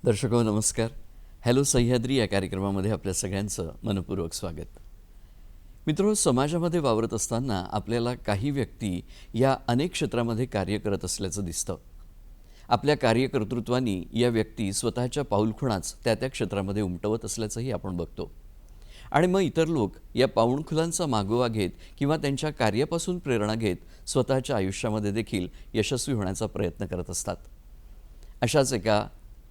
दर्शको नमस्कार. हॅलो सह्याद्री या कार्यक्रमामध्ये आपल्या सगळ्यांचं मनपूर्वक स्वागत. मित्रो, समाजामध्ये वावरत असताना आपल्याला काही व्यक्ती या अनेक क्षेत्रामध्ये कार्य करत असल्याचं दिसतं. आपल्या कार्यकर्तृत्वानी या व्यक्ती स्वतःच्या पाऊलखुणाच त्या क्षेत्रामध्ये उमटवत असल्याचंही आपण बघतो. आणि मग इतर लोक या पाऊलखुलांचा मागोवा घेत किंवा त्यांच्या कार्यापासून प्रेरणा घेत स्वतःच्या आयुष्यामध्ये देखील यशस्वी होण्याचा प्रयत्न करत असतात. अशाच एका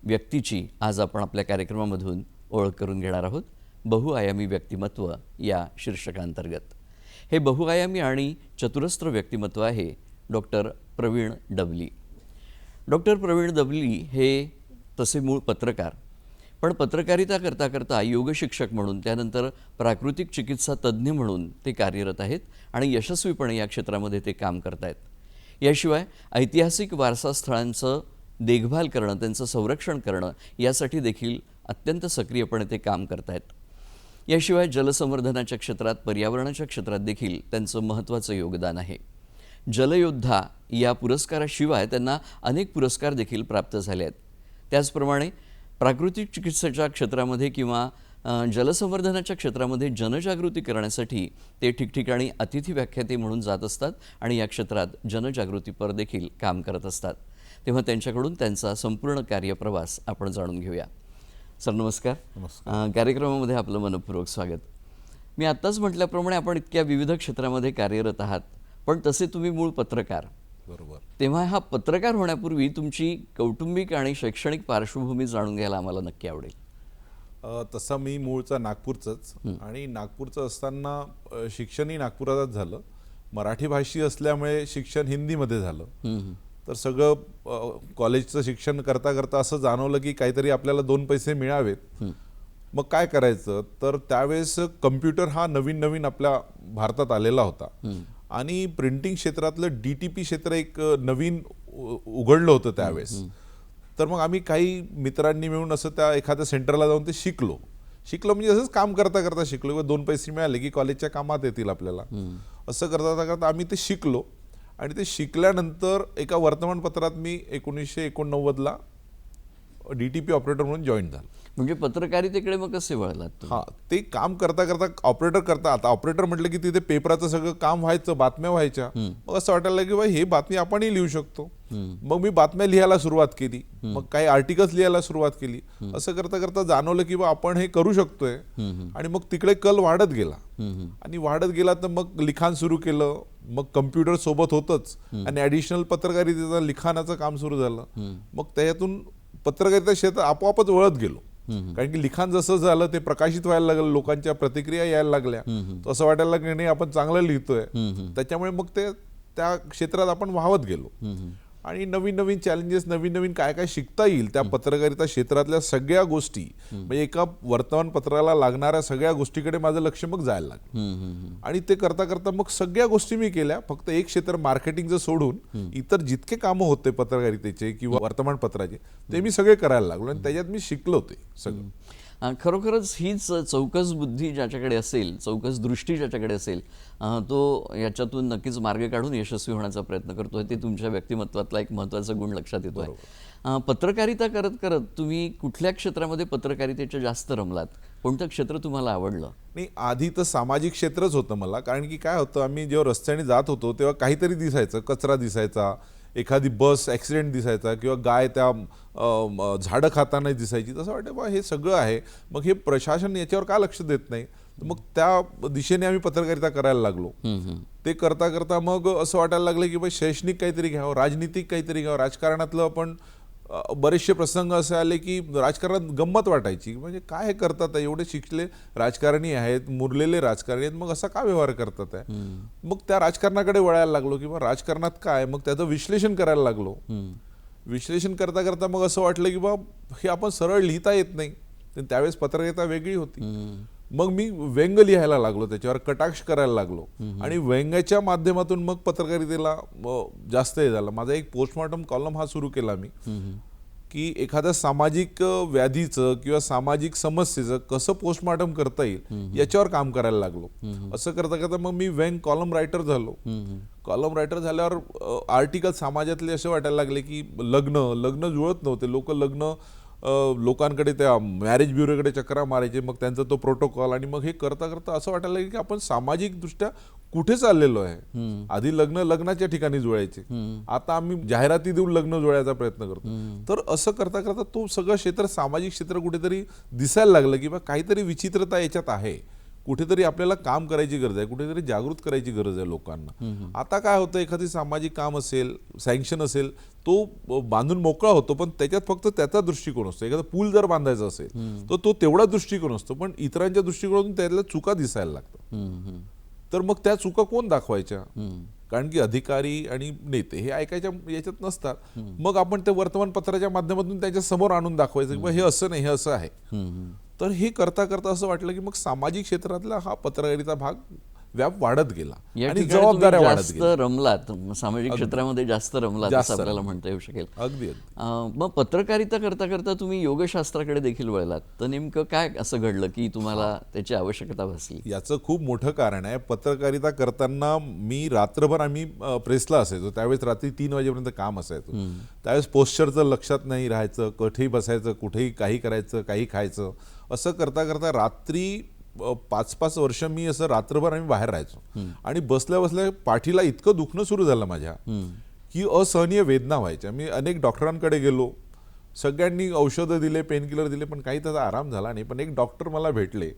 व्यक्तीची आज आपण आपल्या कार्यक्रमामधून ओळख करून घेणार आहोत. बहुआयामी व्यक्तिमत्व या शीर्षकांतर्गत. हे बहुआयामी आणि चतुरस्त्र व्यक्तिमत्व आहे डॉक्टर प्रवीण डबली. डॉक्टर प्रवीण डबली हे तसे मूळ पत्रकार, पण पत्रकारिता करता करता योग शिक्षक म्हणून, त्यानंतर प्राकृतिक चिकित्सा तज्ज्ञ म्हणून ते कार्यरत आहेत आणि यशस्वीपणे या क्षेत्रामध्ये ते काम करत आहेत. याशिवाय ऐतिहासिक वारसा स्थळांचं देखभाल करणं, त्यांचं संरक्षण करणं यासाठी देखील अत्यंत सक्रियपणे ते काम करत आहेत. याशिवाय जलसंवर्धनाच्या क्षेत्रात, पर्यावरणाच्या क्षेत्रात देखील त्यांचं महत्त्वाचं योगदान आहे. जलयोद्धा या पुरस्काराशिवाय त्यांना अनेक पुरस्कार देखील प्राप्त झाले आहेत. त्याचप्रमाणे प्राकृतिक चिकित्सेच्या क्षेत्रामध्ये किंवा जलसंवर्धनाच्या क्षेत्रामध्ये जनजागृती करण्यासाठी ते ठिकठिकाणी अतिथी व्याख्याते म्हणून जात असतात आणि या क्षेत्रात जनजागृतीपर देखील काम करत असतात. तेव्हा त्यांच्याकडून त्यांचा संपूर्ण कार्यप्रवास आपण जाणून घेऊया. सर नमस्कार. कार्यक्रमामध्ये आपलं मनपूर्वक स्वागत. मी आत्ताच म्हटल्याप्रमाणे आपण इतक्या विविध क्षेत्रामध्ये कार्यरत आहात, पण तसे तुम्ही मूळ पत्रकार. बरोबर. तेव्हा हा पत्रकार होण्यापूर्वी तुमची कौटुंबिक आणि शैक्षणिक पार्श्वभूमी जाणून घ्यायला आम्हाला नक्की आवडेल. तसं मी मूळचा नागपूरचंच, आणि नागपूरचं असताना शिक्षणही नागपुरातच झालं. मराठी भाषी असल्यामुळे शिक्षण हिंदीमध्ये झालं. तर सगळं कॉलेजचं शिक्षण करता करता असं जाणवलं की काहीतरी आपल्याला दोन पैसे मिळावेत. मग काय करायचं, तर त्यावेळेस कम्प्युटर हा नवीन नवीन आपल्या भारतात आलेला होता आणि प्रिंटिंग क्षेत्रातलं DTP क्षेत्र एक नवीन उघडलं होतं त्यावेळेस. तर मग आम्ही काही मित्रांनी मिळून असं त्या एखाद्या सेंटरला जाऊन ते शिकलो म्हणजे असंच काम करता करता शिकलो. दोन पैसे मिळाले की कॉलेजच्या कामात येतील आपल्याला, असं करता करता आम्ही ते शिकलो. आणि ते शिकल्यानंतर एका वर्तमानपत्रात मी 1989ला DTP ऑपरेटर म्हणून जॉईन झालो. म्हणजे पत्रकारितेकडे मग कसे वळलात? हां, ते काम करता करता ऑपरेटर करता, आता ऑपरेटर म्हटलं की तिथे पेपराचं सगळं काम व्हायचं, बातम्या व्हायच्या. मग असं वाटायला की बाई हे बातमी आपणही लिहू शकतो. मग मी बातम्या लिहायला सुरुवात केली, मग काही आर्टिकल्स लिहायला सुरुवात केली. असं करता करता जाणवलं की बा आपण हे करू शकतोय. आणि मग तिकडे कल वाढत गेला आणि वाढत गेला, तर मग लिखाण सुरू केलं. मग कम्प्युटर सोबत होतच आणि ॲडिशनल पत्रकारितेचं लिखाणाचं काम सुरू झालं. मग त्यातून पत्रकारिता क्षेत्र आपोआपच वळत गेलो. कारण की लिखाण जसं झालं ते प्रकाशित व्हायला लागलं, लोकांच्या प्रतिक्रिया यायला लागल्या, तर असं वाटायला लागलं नाही आपण चांगलं लिहितोय. त्याच्यामुळे मग ते त्या क्षेत्रात आपण वाहवत गेलो आणि नवीन नवीन चॅलेंजेस, नवीन नवीन काय काय शिकता येईल त्या पत्रकारिता क्षेत्रातल्या सगळ्या गोष्टी, म्हणजे एका वर्तमानपत्राला लागणाऱ्या सगळ्या गोष्टीकडे माझं लक्ष मग जायला लागलं. आणि ते करता करता मग सगळ्या गोष्टी मी केल्या. फक्त एक क्षेत्र मार्केटिंगचं सोडून इतर जितके कामं होते पत्रकारितेचे किंवा वर्तमानपत्राचे ते मी सगळे करायला लागलो आणि त्याच्यात मी शिकलो ते सगळं. खरोखरच हीच चौकस बुद्धी ज्याच्याकडे असेल, चौकस दृष्टी ज्याच्याकडे असेल, तो याच्यातून नक्कीच मार्ग काढून यशस्वी होण्याचा प्रयत्न करतोय. ते तुमच्या व्यक्तिमत्वातला एक महत्त्वाचा गुण लक्षात येतोय. पत्रकारिता करत करत तुम्ही कुठल्या क्षेत्रामध्ये पत्रकारितेच्या जास्त रमलात? कोणतं क्षेत्र तुम्हाला आवडलं? नाही, आधी तर सामाजिक क्षेत्रच होतं मला. कारण की काय होतं, आम्ही जेव्हा रस्त्याने जात होतो तेव्हा काहीतरी दिसायचं, कचरा दिसायचा, एखादी बस ॲक्सिडेंट दिसायचा किंवा गाय त्या झाडं खाताना दिसायची. तसं वाटतं बा हे सगळं आहे, मग हे प्रशासन याच्यावर का लक्ष देत नाही. मग त्या दिशेने आम्ही पत्रकारिता करायला लागलो. ते करता करता मग असं वाटायला लागलं की बाई शैक्षणिक काहीतरी घ्यावं, राजनीतिक काहीतरी घ्यावं. राजकारणातलं आपण बरेचसे प्रसंग असे आले की राजकारणात गंमत वाटायची, म्हणजे काय हे करतात आहे, एवढे शिकले राजकारणी आहेत, मुरलेले राजकारणी आहेत, मग असा का व्यवहार करतात आहे. मग त्या राजकारणाकडे वळायला लागलो की मग राजकारणात काय, मग त्याचं विश्लेषण करायला लागलो. विश्लेषण करता करता मग असं वाटलं की बा हे आपण सरळ लिहिता येत नाही. त्यावेळेस पत्रकारिता वेगळी होती. मग मी व्यंग लिहायला लागलो, त्याच्यावर कटाक्ष करायला लागलो आणि व्यंगाच्या माध्यमातून मग पत्रकारितेला जास्त हे झालं. माझा एक पोस्टमॉर्टम कॉलम हा सुरू केला मी, की एखाद्या सामाजिक व्याधीचं किंवा सामाजिक समस्येचं कसं पोस्टमॉर्टम करता येईल याच्यावर काम करायला लागलो. असं करता करता मग मी व्यंग कॉलम रायटर झालो. कॉलम रायटर झाल्यावर आर्टिकल समाजातले असे वाटायला लागले की लग्न जुळत नव्हते. लोकांकडे त्या मॅरेज ब्युरोकडे चक्रा मारायचे, मग त्यांचा तो प्रोटोकॉल, आणि मग हे करता करता असं वाटायला लागलं की आपण सामाजिक दृष्ट्या कुठे चाललेलो आहे. आधी लग्नाच्या ठिकाणी जुळायचे, आता आम्ही जाहिराती देऊन लग्न जुळायचा प्रयत्न करतो. तर असं करता करता तो सगळं क्षेत्र, सामाजिक क्षेत्र कुठेतरी दिसायला लागलं की बा काहीतरी विचित्रता याच्यात आहे, कुठेतरी आपल्याला काम करायची गरज आहे, कुठेतरी जागृत करायची गरज आहे लोकांना. आता काय होतं, एखादी सामाजिक काम असेल, सँक्शन असेल, तो बांधून मोकळा होतो, पण त्याच्यात फक्त त्याचा दृष्टिकोन असतो. एखादा पूल जर बांधायचा असेल तर तो तेवढा दृष्टिकोन असतो, पण इतरांच्या दृष्टिकोनातून त्यातल्या चुका दिसायला लागतात. तर मग त्या चुका कोण दाखवायच्या, कारण की अधिकारी आणि नेते हे ऐकायच्या याच्यात नसतात. मग आपण ते वर्तमानपत्राच्या माध्यमातून त्याच्या समोर आणून दाखवायचं की हे असं नाही, हे असं आहे. तर हे करता करता असं वाटलं की मग सामाजिक क्षेत्रातला हा पत्रकारिता भाग व्याप वाढत गेला आणि जबाबदाऱ्या वाढत गेल्या. रमलात सामाजिक क्षेत्रामध्ये, जास्त रमलात असं आपल्याला म्हणता येऊ शकेल. अगदी. मग पत्रकारिता करता करता तुम्ही योगशास्त्राकडे देखील वळलात, तर नेमकं काय असं घडलं की तुम्हाला त्याची आवश्यकता भासली? याचं खूप मोठं कारण आहे. पत्रकारिता करताना मी रात्रभर, आम्ही प्रेसला असायचो, त्यावेळेस रात्री 3 वाजेपर्यंत काम असायचं. त्यावेळेस पोस्चरचं लक्षात नाही राहायचं, कुठेही बसायचं, कुठेही काही करायचं, काही खायचं. असं करता करता रात्री 5-5 वर्ष मी असं रात्रभर आम्ही बाहेर राहायचो. आणि बसल्या बसल्या पाठीला इतकं दुखणं सुरू झालं माझ्या की असहनीय वेदना व्हायच्या. मी अनेक डॉक्टरांकडे गेलो, सगळ्यांनी औषधं दिले, पेनकिलर दिले, पण काही त्याचा आराम झाला नाही. पण एक डॉक्टर मला भेटले,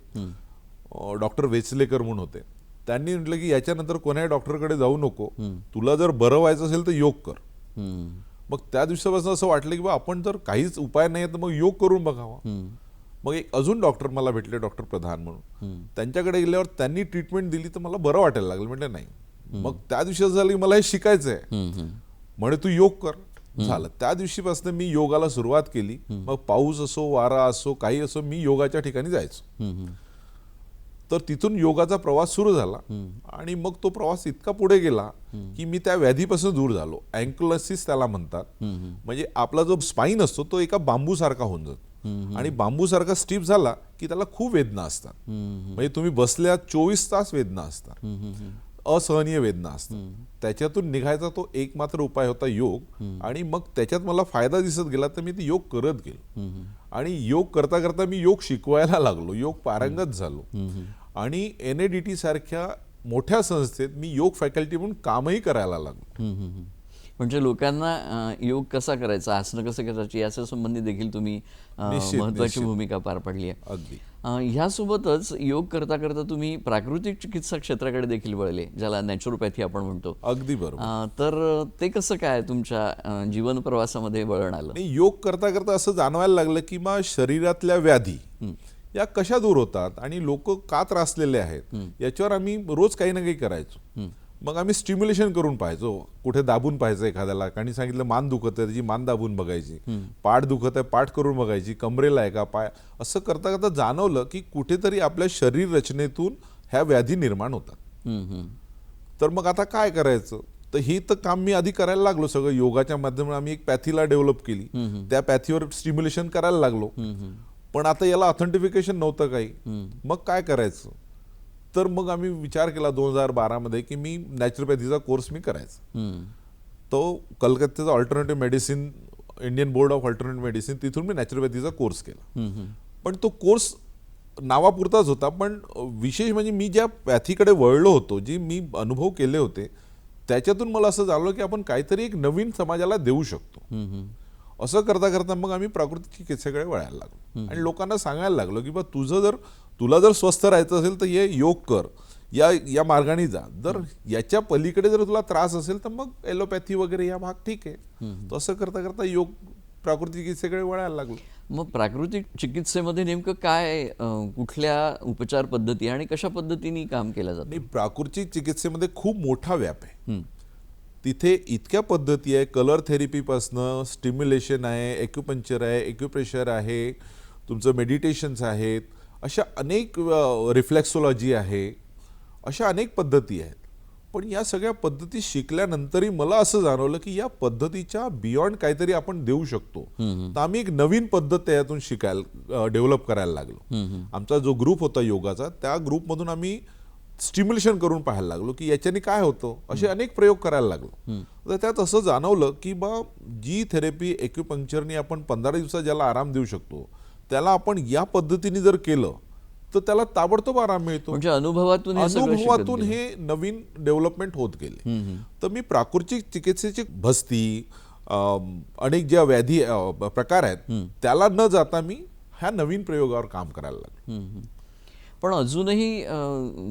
डॉक्टर वेचलेकर म्हणून होते. त्यांनी म्हटलं की याच्यानंतर कोणाही डॉक्टरकडे जाऊ नको, तुला जर बरं व्हायचं असेल तर योग कर. मग त्या दिवसापासून असं वाटलं की बा आपण जर काहीच उपाय नाही तर मग योग करून बघावा. मग एक अजून डॉक्टर मला भेटले, डॉक्टर प्रधान म्हणून. त्यांच्याकडे गेल्यावर त्यांनी ट्रीटमेंट दिली तर मला बरं वाटायला लागलं. म्हटलं नाही. मग त्या दिवशी असं झालं की मला हे शिकायचं आहे, म्हणे तू योग कर. झालं. त्या दिवशीपासून मी योगाला सुरुवात केली. मग पाऊस असो, वारा असो, काही असो, मी योगाच्या ठिकाणी जायचो. तर तिथून योगाचा प्रवास सुरू झाला आणि मग तो प्रवास इतका पुढे गेला की मी त्या व्याधीपासून दूर झालो. अँक्लोसिस त्याला म्हणतात. म्हणजे आपला जो स्पाईन असतो तो एका बांबू सारखा होऊन जातो, आणि बांबू सारखा स्टिफ झाला की त्याला खूप वेदना असतात. म्हणजे तुम्ही बसल्या 24 तास वेदना असतात, असहनीय वेदना असतात. त्याच्यातून निघायचा तो एकमात्र उपाय होता योग. आणि मग त्याच्यात मला फायदा दिसत गेला तर मी ते योग करत गेलो. आणि योग करता करता मी योग शिकवायला लागलो, योग पारंगत झालो. आणि NADT सारख्या मोठ्या संस्थेत मी योग फॅकल्टी म्हणून कामही करायला लागलो. म्हणजे लोकांना योग कसा करायचा, आसनं कसं करायची याच्या संबंधी देखील तुम्ही महत्त्वाची भूमिका पार पडली आहे. अगदी. ह्यासोबतच योग करता करता तुम्ही प्राकृतिक चिकित्सा क्षेत्राकडे देखील वळले, ज्याला नॅचरोपॅथी आपण म्हणतो. अगदी बरोबर. तर ते कसं काय तुमच्या जीवन प्रवासामध्ये वळण आलं? योग करता करता असं जाणवायला लागलं की मग शरीरातल्या व्याधी या कशा दूर होतात आणि लोक का त्रासलेले आहेत याच्यावर आम्ही रोज काही ना काही करायचो. मग आम्ही स्टिम्युलेशन करून पाहायचो, कुठे दाबून पाहायचं एखाद्याला. काही सांगितलं मान दुखत आहे, त्याची मान दाबून बघायची. पाठ दुखत आहे, पाठ करून बघायची. कमरेला आहे का, पाय. असं करता करता जाणवलं की कुठेतरी आपल्या शरीर रचनेतून ह्या व्याधी निर्माण होतात. तर मग आता काय करायचं, तर हे तर काम मी आधी करायला लागलो. सगळं योगाच्या माध्यमातून आम्ही एक पॅथीला डेव्हलप केली, त्या पॅथीवर स्टिम्युलेशन करायला लागलो. पण आता याला ऑथेंटिफिकेशन नव्हतं काही. मग काय करायचं, तर मग आम्ही विचार केला 2012 मध्ये की मी नॅचरोपॅथीचा कोर्स मी करायचा. तो कलकत्त्याचा alternative medicine, Indian board of alternative medicine, तिथून मी नॅचरोपॅथीचा कोर्स केला. पण तो कोर्स नावापुरताच होता. पण विशेष म्हणजे मी ज्या पॅथीकडे वळलो होतो, जी मी अनुभव केले होते, त्याच्यातून मला असं जाणवलं की आपण काहीतरी एक नवीन समाजाला देऊ शकतो. असं करता करता मग आम्ही प्राकृतिक चिकित्सेकडे वळायला लागलो आणि लोकांना सांगायला लागलो की बा तुला जर स्वस्थ राहायचं असेल तर हे योग कर, या मार्गाने जा. जर याच्या पलीकडे जर तुला त्रास असेल तर मग एलोपॅथी वगैरे या भाग ठीक आहे. तर असं करता करता योग प्राकृतिक चिकित्सेकडे वळायला लागलो. मग प्राकृतिक चिकित्सेमध्ये नेमकं काय कुठल्या उपचार पद्धती आणि कशा पद्धतीने काम केलं जातं? आणि प्राकृतिक चिकित्सेमध्ये खूप मोठा व्याप आहे. तिथे इतक्या पद्धती आहे, कलर थेरपीपासनं स्टिम्युलेशन आहे, एक्युपंक्चर आहे, एक्युप्रेशर आहे, तुमचं मेडिटेशन्स आहेत, अशा अनेक रिफ्लेक्सोलॉजी आहे, अशा अनेक पद्धती आहेत. पण या सगळ्या पद्धती शिकल्यानंतरही मला असं जाणवलं की या पद्धतीच्या बियॉन्ड काहीतरी आपण देऊ शकतो. तर आम्ही एक नवीन पद्धत त्यातून शिकायला डेव्हलप करायला लागलो. आमचा जो ग्रुप होता योगाचा, त्या ग्रुपमधून आम्ही स्टिम्युलेशन करून पाहायला लागलो की याच्याने काय होतं, असे अनेक प्रयोग करायला लागलो. तर त्यात असं जाणवलं की जी थेरपी एक्युपंक्चरने आपण 15 दिवसात ज्याला आराम देऊ शकतो, त्याला आपण या पद्धतीने जर केलं तर त्याला ताबडतोब आराम मिळतो. म्हणजे अनुभवातून हे सगळं शिकत अनुभवातून गेलं. हे नवीन डेव्हलपमेंट होत गेले. तर मी प्राकृतिक चिकित्सेची भस्ती, अनेक ज्या व्याधी प्रकार आहेत त्याला न जाता मी ह्या नवीन प्रयोगावर काम करायला लागलो. पण अजूनही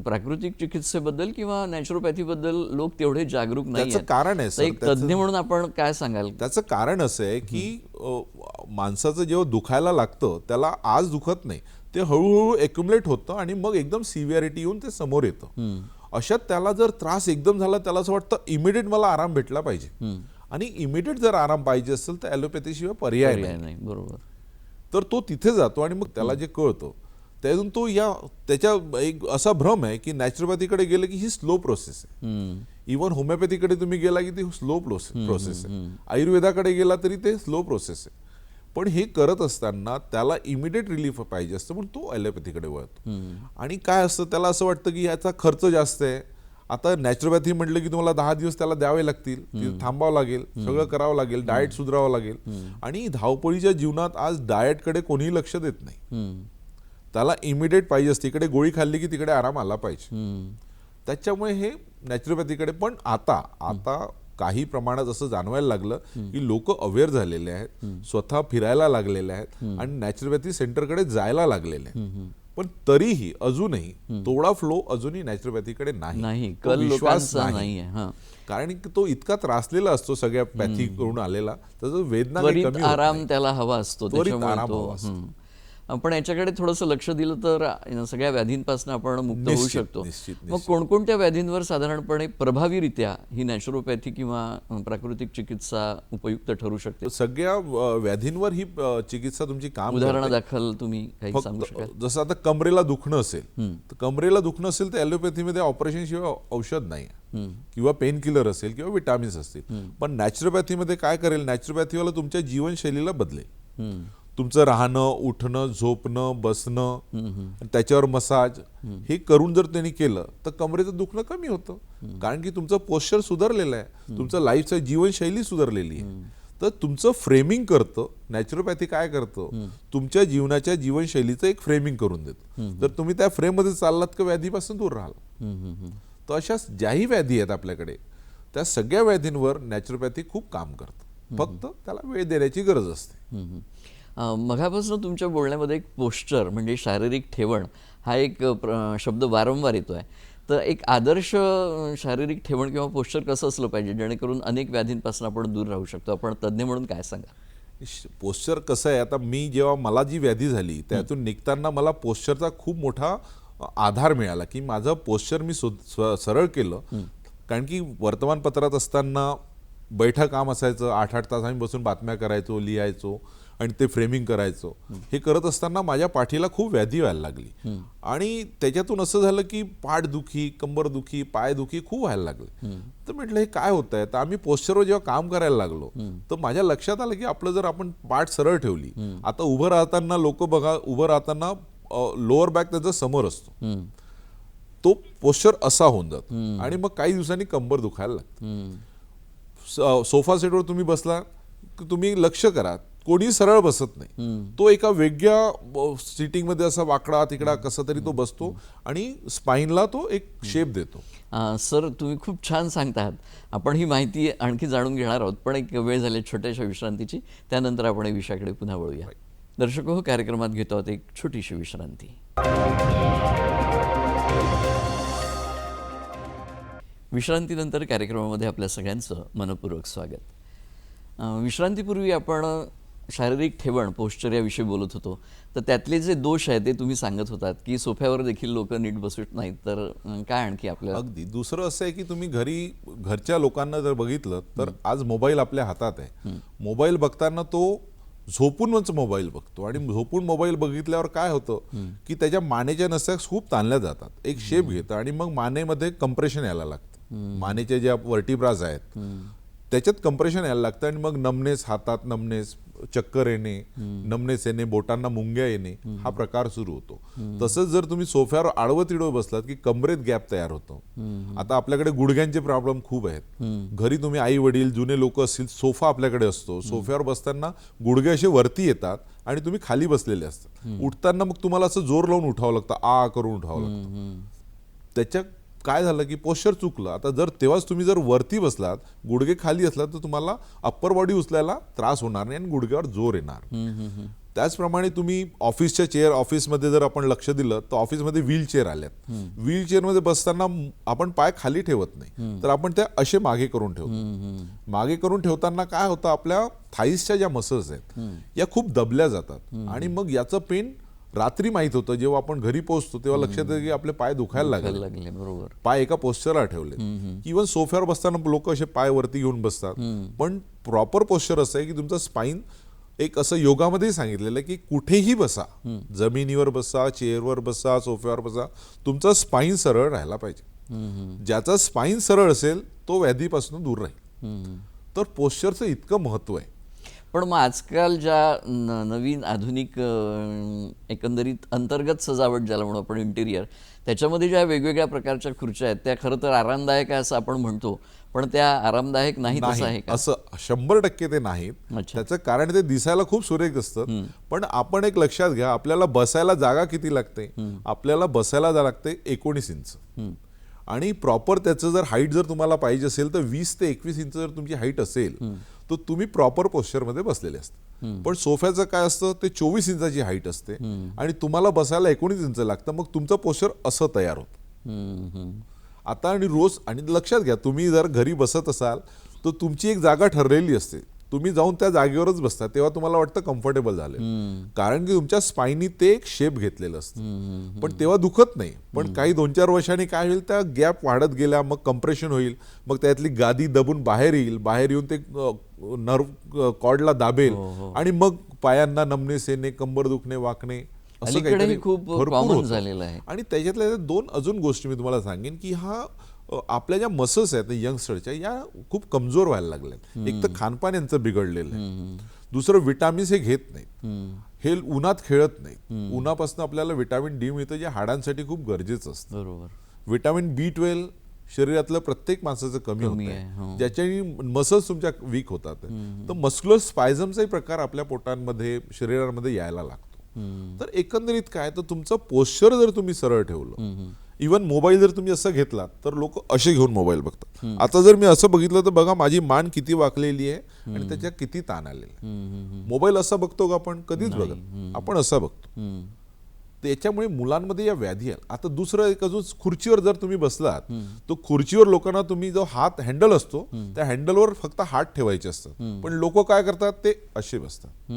प्राकृतिक चिकित्सेबद्दल किंवा नॅचरोपॅथीबद्दल लोक तेवढे जागरूक नाही त्याचं आहेत. कारण आहे तर सर, एक तज्ज्ञ म्हणून आपण काय सांगाल? त्याचं कारण असं आहे की माणसाचं जेव्हा दुखायला लागतं त्याला आज दुखत नाही, ते हळूहळू एक्युमुलेट होतं आणि मग एकदम सिव्हिअरिटी येऊन ते समोर येतं. अशात त्याला जर त्रास एकदम झाला, त्याला असं वाटतं इमिडिएट मला आराम भेटला पाहिजे, आणि इमिडिएट जर आराम पाहिजे असेल तर ॲलोपॅथी शिवाय पर्याय नाही. बरोबर. तर तो तिथे जातो आणि मग त्याला जे कळतं त्यातून तो त्याच्या एक असा भ्रम आहे की नॅचरोपॅथीकडे गेलं की ही स्लो प्रोसेस आहे. इव्हन होमिओपॅथीकडे तुम्ही गेला की ती स्लो प्रोसेस आहे, आयुर्वेदाकडे गेला तरी ते स्लो प्रोसेस आहे. पण हे करत असताना त्याला इमिडिएट रिलीफ पाहिजे असतं म्हणून तो ॲलोपॅथीकडे वळतो. आणि काय असतं, त्याला असं वाटतं की याचा खर्च जास्त आहे. आता नॅचरोपॅथी म्हटलं की तुम्हाला 10 दिवस त्याला द्यावे लागतील, तिथे थांबावं लागेल, सगळं करावं लागेल, डाएट सुधारावं लागेल. आणि धावपळीच्या जीवनात आज डाएटकडे कोणीही लक्ष देत नाही. त्याला इमिडिएट पाहिजे असते, इकडे गोळी खाल्ली की तिकडे आराम आला पाहिजे. त्याच्यामुळे हे नॅचरोपॅथीकडे पण आता काही प्रमाणात असं जाणवायला लागलं की लोक अवेअर झालेले आहेत, स्वतः फिरायला लागलेले आहेत आणि नॅचरोपॅथी सेंटरकडे जायला लागलेले आहेत. पण तरीही अजूनही थोडा फ्लो अजूनही नॅचरोपॅथीकडे नाही, कल विश्वास लोकांचा नाही. नाहीये. कारण की तो इतका त्रासलेला असतो सगळ्या पॅथी करून आलेला, त्याचा वेदना काही त्वरित कमी होत आराम नाही. त्याला हवा असतो, त्वरित त्याच्यामुळे आराम तो हवा असतो. पण याच्याकडे थोडंसं लक्ष दिलं तर सगळ्या व्याधींपासून आपण मुक्त होऊ निश्चित, शकतो. निश्चित, मग कोणकोणत्या व्याधींवर साधारणपणे प्रभावीरित्या ही नॅचरोपॅथी किंवा प्राकृतिक चिकित्सा उपयुक्त ठरू शकते? सगळ्या व्याधींवर ही चिकित्सा तुमची काम करते. उदाहरणादाखल तुम्ही काही सांगू शकाल? फक्त जसं आता कमरेला दुखणं असेल तर कमरेला दुखणं असेल तर ॲलोपॅथीमध्ये ऑपरेशन शिवाय औषध नाही किंवा पेन किलर असेल किंवा विटामिन्स असतील. पण नॅचरोपॅथीमध्ये काय करेल, नॅचरोपॅथीवाला तुमच्या जीवनशैलीला बदलेल. तुमचं राहणं, उठणं, झोपणं, बसणं, त्याच्यावर मसाज हे करून जर त्यांनी केलं तर कमरेचं दुखणं कमी होतं. कारण की तुमचं पोश्चर सुधारलेलं आहे, तुमचं लाईफचं जीवनशैली सुधारलेली आहे. तर तुमचं फ्रेमिंग करतं नॅचरोपॅथी. काय करतं, तुमच्या जीवनाच्या जीवनशैलीचं एक फ्रेमिंग करून देतं. तर तुम्ही त्या फ्रेममध्ये चाललात का व्याधीपासून दूर राहाल. तर अशा ज्याही व्याधी आहेत आपल्याकडे, त्या सगळ्या व्याधींवर नॅचरोपॅथी खूप काम करतं. फक्त त्याला वेळ देण्याची गरज असते. मगापासून तुमच्या बोलण्यामध्ये एक पोश्चर म्हणजे शारीरिक ठेवण हा एक शब्द वारंवार येतो आहे. तर एक आदर्श शारीरिक ठेवण किंवा पोश्चर कसं असलं पाहिजे जेणेकरून अनेक व्याधींपासून आपण दूर राहू शकतो? आपण तज्ज्ञ म्हणून काय सांगा? पोश्चर कसं आहे, आता जेव्हा मला जी व्याधी झाली त्यातून निघताना मला पोश्चरचा खूप मोठा आधार मिळाला की माझं पोश्चर मी सरळ केलं. कारण की वर्तमानपत्रात असताना बैठं काम असायचं, 8-8 तास आम्ही बसून बातम्या करायचो, लिहायचो आणि ते फ्रेमिंग करायचो. हे करत असताना माझ्या पाठीला खूप व्याधी व्हायला लागली आणि त्याच्यातून असं झालं की पाठदुखी, कंबरदुखी, पायदुखी खूप व्हायला लागले. तर म्हटलं हे काय होत आहे. तर आम्ही पोश्चरवर जेव्हा काम करायला लागलो तर माझ्या लक्षात आलं की आपलं जर आपण पाठ सरळ ठेवली, आता उभं राहताना लोक बघा, उभं राहताना लोअर बॅक त्याचा समोर असतो, तो पोश्चर असा होऊन जातो आणि मग काही दिवसांनी कंबर दुखायला लागते. सोफा सेटवर तुम्ही बसला, तुम्ही लक्ष करा, कोणी सरळ बसत नाही, तो एका वेगळ्या सिटिंग मध्ये असा वाकडा तिकडा कसा तरी तो बसतो आणि स्पाईनला तो एक शेप देतो. सर तुम्ही खूप छान सांगतात. आपण ही माहिती आणखी जाणून घेणार आहोत, पण एक वेळ झाली छोट्याशा विश्रांतीची. त्यानंतर आपण या विषयाकडे पुन्हा वळूया. दर्शको, कार्यक्रमात घेतो आहोत एक छोटीशी विश्रांती. विश्रांतीनंतर कार्यक्रमामध्ये आपल्या सगळ्यांचं मनपूर्वक स्वागत. विश्रांतीपूर्वी आपण शारीरिक ठेवण पोश्चर याविषयी बोलत होतो. तर त्यातले जे दोष आहेत ते तुम्ही सांगत होतात की सोफ्यावर देखील लोक नीट बसत नाहीत. तर काय आणखी आपल्याला? अगदी दुसरं असं आहे की तुम्ही घरच्या लोकांना जर बघितलं तर आज मोबाईल आपल्या हातात आहे. मोबाईल बघताना तो झोपूनच मोबाईल बघतो आणि झोपून मोबाईल बघितल्यावर काय होतं की त्याच्या मानेच्या नस्या खूप ताणल्या जातात, एक शेप घेतं आणि मग मानेमध्ये कंप्रेशन यायला लागतं. मानेच्या ज्या वर्टिब्राज आहेत त्याच्यात कंप्रेशन यायला लागतं आणि मग नमनेस, हातात नमनेस, चक्कर येणे, नमनेस येणे, बोटांना मुंग्या येणे हा प्रकार सुरू होतो. तसंच जर तुम्ही सोफ्यावर आडवं तिडवं बसलात की कमरेत गॅप तयार होतो. आता आपल्याकडे गुडघ्यांचे प्रॉब्लेम खूप आहेत. घरी तुम्ही आई वडील जुने लोक असतील, सोफा आपल्याकडे असतो, सोफ्यावर बसताना गुडघे असे वरती येतात आणि तुम्ही खाली बसलेले असतात. उठताना मग तुम्हाला असं जोर लावून उठावं लागतं, आ करून उठावं लागतं. त्याच्या काय झालं की पोश्चर चुकलं. आता तेव्हाच तुम्ही जर वरती बसलात, गुडघे खाली असलात तर तुम्हाला अप्पर बॉडी उचलायला त्रास होणार नाही आणि गुडघ्यावर जोर येणार. त्याचप्रमाणे तुम्ही ऑफिसच्या चेअर, ऑफिसमध्ये जर आपण लक्ष दिलं तर ऑफिसमध्ये व्हील चेअर आल्यात. व्हील चेअरमध्ये बसताना आपण पाय खाली ठेवत नाही, तर आपण त्या असे मागे करून ठेवतो. मागे करून ठेवताना काय होतं, आपल्या थाईसच्या ज्या मसल्स आहेत या खूप दबल्या जातात आणि मग याचं पेन रात्री माहित होतं. जेव्हा आपण घरी पोहोचतो तेव्हा लक्षात येतं की आपले पाय दुखायला लागले. बरोबर. पाय एका पोश्चरला ठेवले. इव्हन सोफ्यावर बसताना लोक असे पाय वरती घेऊन बसतात, पण प्रॉपर पोश्चर असं आहे की तुमचा स्पाईन एक असं योगामध्ये सांगितलेलं आहे की कुठेही बसा, जमिनीवर बसा, चेअरवर बसा, सोफ्यावर बसा, तुमचा स्पाईन सरळ राहायला पाहिजे. ज्याचा स्पाईन सरळ असेल तो व्याधीपासून दूर राहील. तर पोश्चरचं इतकं महत्व आहे. पण मग आजकाल ज्या नवीन आधुनिक एकंदरीत अंतर्गत सजावट ज्याला म्हणू आपण, इंटिरियर, त्याच्यामध्ये ज्या वेगवेगळ्या प्रकारच्या खुर्च्या आहेत त्या खरं तर आरामदायक आहे असं आपण म्हणतो, पण त्या आरामदायक नाहीत असं आहे का? असं 100% ते नाहीत. त्याचं कारण ते दिसायला खूप सुरेख असतं, पण आपण एक लक्षात घ्या, आपल्याला बसायला जागा किती लागते? आपल्याला बसायला जागा लागते 19 इंच. आणि प्रॉपर त्याचं जर हाईट जर तुम्हाला पाहिजे असेल तर 20 ते 21 इंच जर तुमची हाईट असेल तर तुम्ही प्रॉपर पोश्चरमध्ये बसलेले असता. पण सोफ्याचं काय असतं, ते 24 इंचाची हाईट असते आणि तुम्हाला बसायला 19 इंच लागतं. मग तुमचं पोश्चर असं तयार होतं. आता आणि रोज, आणि लक्षात घ्या, तुम्ही जर घरी बसत असाल तर तुमची एक जागा ठरलेली असते, तुम्ही जाऊन त्या जागेवरच बसता, तेव्हा तुम्हाला वाटतं कम्फर्टेबल झाले, कारण की तुमच्या स्पाईनी ते एक शेप घेतलेलं असतं. पण तेव्हा दुखत नाही. पण काही 2-4 वर्षांनी काय होईल, त्या गॅप वाढत गेल्या, मग कंप्रेशन होईल, मग त्यातली गादी दबून बाहेर येईल, बाहेर येऊन ते नर्व कॉर्डला दाबेल आणि मग पायांना नमनेस येणे, कंबर दुखणे, वाकणे, असं काहीतरी खूप कॉमन झालेलं आहे. आणि त्याच्यातल्या 2 अजून गोष्टी मी तुम्हाला सांगेन की हा आपल्या ज्या मसल्स आहेत यंगस्टरच्या, या खूप कमजोर व्हायला लागल्यात. एक तर खानपान यांचं बिघडलेलं आहे, दुसरं विटामिन्स हे घेत नाहीत, हे उन्हात खेळत नाहीत. उन्हापासून आपल्याला विटामिन डी मिळतं, जे हाडांसाठी खूप गरजेचं असतं. बरोबर. विटामिन B12 शरीरातलं प्रत्येक माणसाचं कमी होतं, ज्याच्याने मसल्स तुमच्या वीक होतात. तर मस्क्युलर स्पायझमचाही प्रकार आपल्या पोटांमध्ये, शरीरामध्ये यायला लागतो. तर एकंदरीत काय, तर तुमचं पोश्चर जर तुम्ही सरळ ठेवलं, इव्हन मोबाईल जर तुम्ही असं घेतला तर लोक असे घेऊन मोबाईल बघतात. आता जर मी असं बघितलं तर बघा, माझी मान किती वाकलेली आहे आणि त्याच्या किती ताण आलेला आहे. मोबाईल असा बघतो का आपण? कधीच बघत. आपण असा बघतो. त्याच्यामुळे मुलांमध्ये या व्याधी आहेत. आता दुसरं एक अजून, खुर्चीवर जर तुम्ही बसलात तर खुर्चीवर लोकांना तुम्ही जो हात हँडल असतो त्या हँडलवर फक्त हात ठेवायचे असतात, पण लोक काय करतात, ते असे बसतात.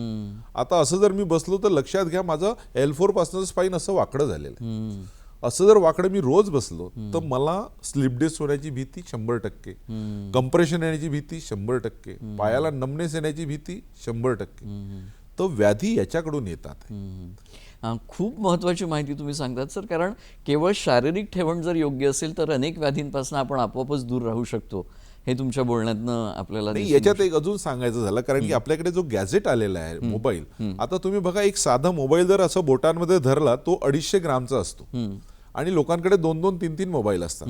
आता असं जर मी बसलो तर लक्षात घ्या, माझं L4 पासून स्पाईन असं वाकडं झालेलं आहे. असं जर वाकडं मी रोज बसलो तर मला स्लिप डिस्क होण्याची भीती 100%, कंप्रेशन येण्याची भीती 100%, पायाला नमनेस येण्याची भीती 100%. तर व्याधी याच्याकडून येतात. खूप महत्त्वाची माहिती तुम्ही सांगतात सर, कारण केवळ शारीरिक ठेवण जर योग्य असेल तर अनेक व्याधींपासून आपण आपोआपच दूर राहू शकतो, हे तुमच्या बोलण्यातनं आपल्याला याच्यात एक अजून सांगायचं झालं, कारण की आपल्याकडे जो गॅजेट आलेला आहे मोबाईल, आता तुम्ही बघा, एक साधा मोबाईल जर असं बोटांमध्ये धरला तो 250 ग्रामचा असतो आणि लोकांकडे 2-2, 3-3 मोबाईल असतात.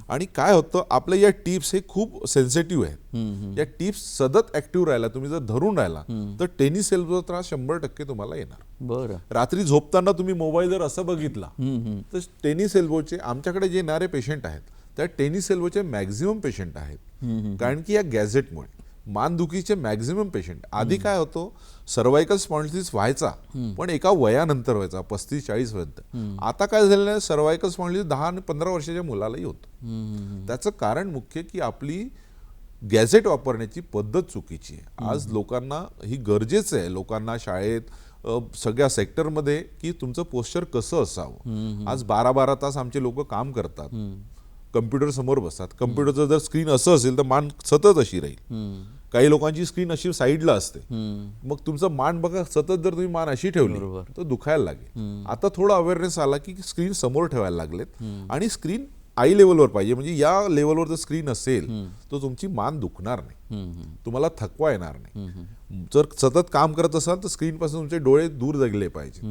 आणि काय होतं, आपल्या या टिप्स हे खूप सेन्सिटिव्ह आहेत. या टिप्स सतत ऍक्टिव्ह राहिला, तुम्ही जर धरून राहिला तर टेनिस एल्बोचा त्रास 100% तुम्हाला येणार. बरं. रात्री झोपताना तुम्ही मोबाईल जर असं बघितला तर टेनिस एल्बोचे आमच्याकडे जे येणारे पेशंट आहेत त्या टेनिस एल्बोचे मॅक्झिमम पेशंट आहेत. कारण की या गॅझेटमुळे मानदुखीचे मॅक्झिमम पेशंट. आधी काय होतं, सर्वायकल स्पॉन्डिलिटिस व्हायचा पण एका वयानंतर व्हायचा, 35-40 पर्यंत. आता काय झालेलं आहे, सर्वायकल स्पॉन्डिलिटिस 10 आणि 15 वर्षाच्या मुलालाही होतं. त्याचं कारण मुख्य की आपली गॅझेट वापरण्याची पद्धत चुकीची आहे. आज लोकांना ही गरजेचं आहे, लोकांना शाळेत सगळ्या सेक्टरमध्ये की तुमचं पोस्चर कसं असावं. आज 12-12 तास आमचे लोक काम करतात, कम्प्युटर समोर बसतात. कम्प्युटरचं जर स्क्रीन असं असेल तर मान सतत अशी राहील. काही लोकांची स्क्रीन अशी साईडला असते, मग तुमचं मान बघा, सतत जर तुम्ही मान अशी ठेवली तर दुखायला लागेल. आता थोडा अवेअरनेस आला की स्क्रीन समोर ठेवायला लागलेत आणि स्क्रीन आय लेवलवर पाहिजे. म्हणजे या लेवलवर जर स्क्रीन असेल तर तुमची मान दुखणार नाही, तुम्हाला थकवा येणार नाही. जर सतत काम करत असाल तर स्क्रीनपासून तुमचे डोळे दूर जगले पाहिजे,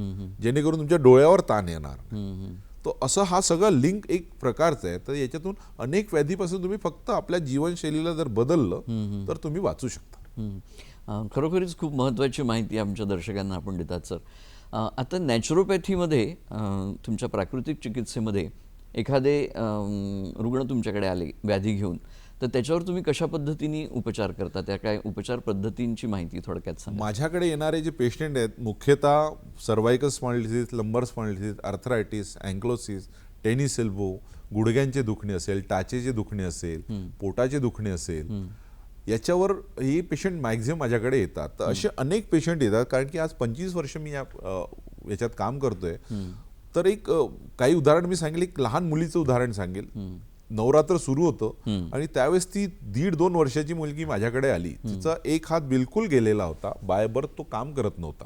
जेणेकरून तुमच्या डोळ्यावर ताण येणार नाही. तो असं हा सगळा लिंक एक प्रकारचा आहे. तर याच्यातून अनेक व्याधीपासून तुम्ही फक्त आपल्या जीवनशैलीला जर बदललं तर तुम्ही वाचू शकता. खरोखरीच खूप महत्त्वाची माहिती आमच्या दर्शकांना आपण देतात सर. आता नॅचरोपॅथीमध्ये तुमच्या प्राकृतिक चिकित्सेमध्ये एखादे रुग्ण तुमच्याकडे आले व्याधी घेऊन, तर त्याच्यावर तुम्ही कशा पद्धतीने उपचार करता, त्या काय उपचार पद्धतींची माहिती थोडक्यात सांगा. माझ्याकडे येणारे जे पेशंट आहेत मुख्यतः सर्वायकल स्पॉन्डिलिटिस, लंबर स्पॉन्डिलिटिस, आर्थरायटिस, अँक्लोसिस, टेनिस एल्बो, गुडघ्यांचे दुखणे असेल, टाचेचे दुखणे असेल, पोटाचे दुखणे असेल, याच्यावर हे पेशंट मॅक्झिमम माझ्याकडे येतात. तर असे अनेक पेशंट येतात, कारण की आज 25 वर्ष मी याच्यात काम करतोय. तर एक काही उदाहरण मी सांगेल, एक लहान मुलीचं उदाहरण सांगेल. नवरात्र सुरू होतं आणि त्यावेळेस ती 1.5-2 वर्षाची मुलगी माझ्याकडे आली. तिचा एक हात बिलकुल गेलेला होता, बाय बर्थ तो काम करत नव्हता.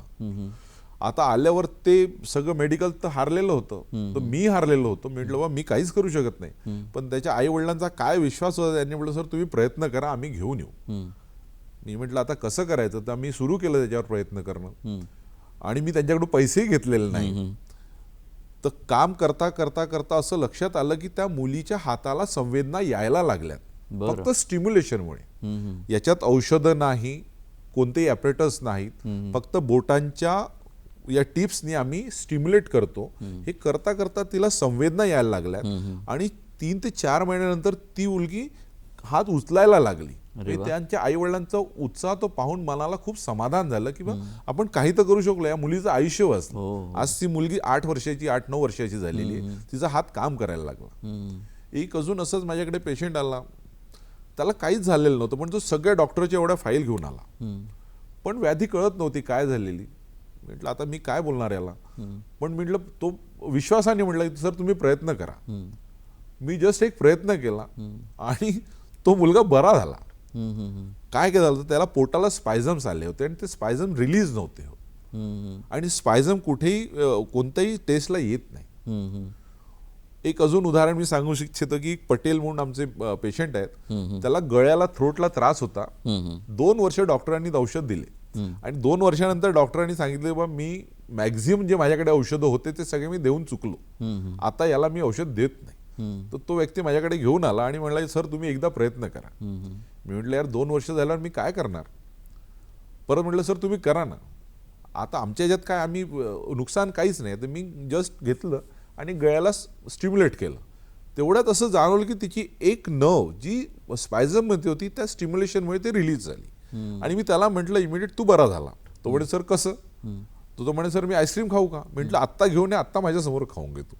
आता आल्यावर ते सगळं मेडिकल तर हारलेलं होतं, तर मी हारलेलो होतो. म्हटलं बा मी काहीच करू शकत नाही. पण त्याच्या आई वडिलांचा काय विश्वास होता, त्यांनी म्हटलं सर तुम्ही प्रयत्न करा, आम्ही घेऊन येऊ. मी म्हटलं आता कसं करायचं, तर मी सुरू केलं त्याच्यावर प्रयत्न करणं. आणि मी त्यांच्याकडून पैसेही घेतलेले नाही. तर काम करता करता करता असं लक्षात आलं की त्या मुलीच्या हाताला संवेदना यायला लागल्यात, फक्त स्टिम्युलेशनमुळे. याच्यात औषधं नाही, कोणतेही ॲपरेटर्स नाहीत, फक्त बोटांच्या या टिप्सनी आम्ही स्टिम्युलेट करतो. हे करता करता तिला संवेदना यायला लागल्यात आणि 3 ते 4 महिन्यानंतर ती मुलगी हात उचलायला लागली. त्यांच्या आई वडिलांचा उत्साह तो पाहून मनाला खूप समाधान झालं की आपण काही तर करू शकलो, या मुलीचं आयुष्य वाचलं. आज ती मुलगी 8 वर्षाची 8-9 वर्षाची झालेली आहे, तिचा हात काम करायला लागला. एक अजून असंच माझ्याकडे पेशंट आला, त्याला काहीच झालेलं नव्हतं, पण तो सगळ्या डॉक्टरच्या एवढ्या फाईल घेऊन आला, पण व्याधी कळत नव्हती काय झालेली. म्हटलं आता मी काय बोलणार याला, पण म्हटलं तो विश्वासाने म्हटलं सर तुम्ही प्रयत्न करा. मी जस्ट एक प्रयत्न केला आणि तो मुलगा बरा झाला. काय झालं, त्याला पोटाला स्पायझम्स आले होते आणि ते स्पायझम रिलीज नव्हते होत. आणि स्पायझम कुठेही कोणत्याही टेस्टला येत नाही. एक अजून उदाहरण मी सांगू इच्छितो की पटेल म्हणून आमचे पेशंट आहेत, त्याला गळ्याला थ्रोटला त्रास होता. 2 वर्ष डॉक्टरांनी औषध दिले आणि 2 वर्षानंतर डॉक्टरांनी सांगितले बा मी मॅक्झिमम जे माझ्याकडे औषधं होते ते सगळे मी देऊन चुकलो, आता याला मी औषध देत नाही. तर तो व्यक्ती माझ्याकडे घेऊन आला आणि म्हणला सर तुम्ही एकदा प्रयत्न करा. मी म्हटलं यार 2 वर्ष झाल्यावर मी काय करणार. परत म्हटलं सर तुम्ही करा ना, आता आमच्या ह्याच्यात काय आम्ही नुकसान काहीच नाही. तर मी जस्ट घेतलं आणि गळ्याला स्टिम्युलेट केलं. तेवढ्यात असं जाणवलं की तिची एक नर्व जी स्पायझममध्ये होती त्या स्टिम्युलेशनमुळे ते रिलीज झाली. आणि मी त्याला म्हटलं इमिडिएट तू बरा झाला. तो म्हणे सर कसं. तो म्हणे सर मी आईस्क्रीम खाऊ का. म्हटलं आत्ता घेऊन ये, आत्ता माझ्यासमोर खाऊन घेतो.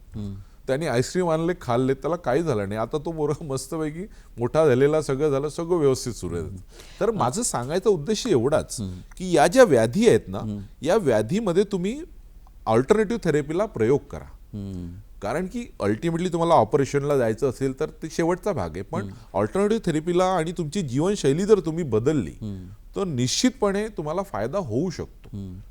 त्यांनी आईस्क्रीम आणले, खाल्ले, त्याला काही झालं नाही. आता तो मोरा मस्तपैकी मोठा झालेला, सगळं झालं, सगळं व्यवस्थित सुरू आहे. तर माझं सांगायचा उद्देश एवढाच की या ज्या व्याधी आहेत ना, या व्याधीमध्ये तुम्ही अल्टरनेटिव्ह थेरपीला प्रयोग करा. कारण की अल्टिमेटली तुम्हाला ऑपरेशनला जायचं असेल तर ते शेवटचा भाग आहे, पण अल्टरनेटिव्ह थेरपीला आणि तुमची जीवनशैली जर तुम्ही बदलली तो निश्चितपणे तुम्हाला फायदा होऊ शकतो.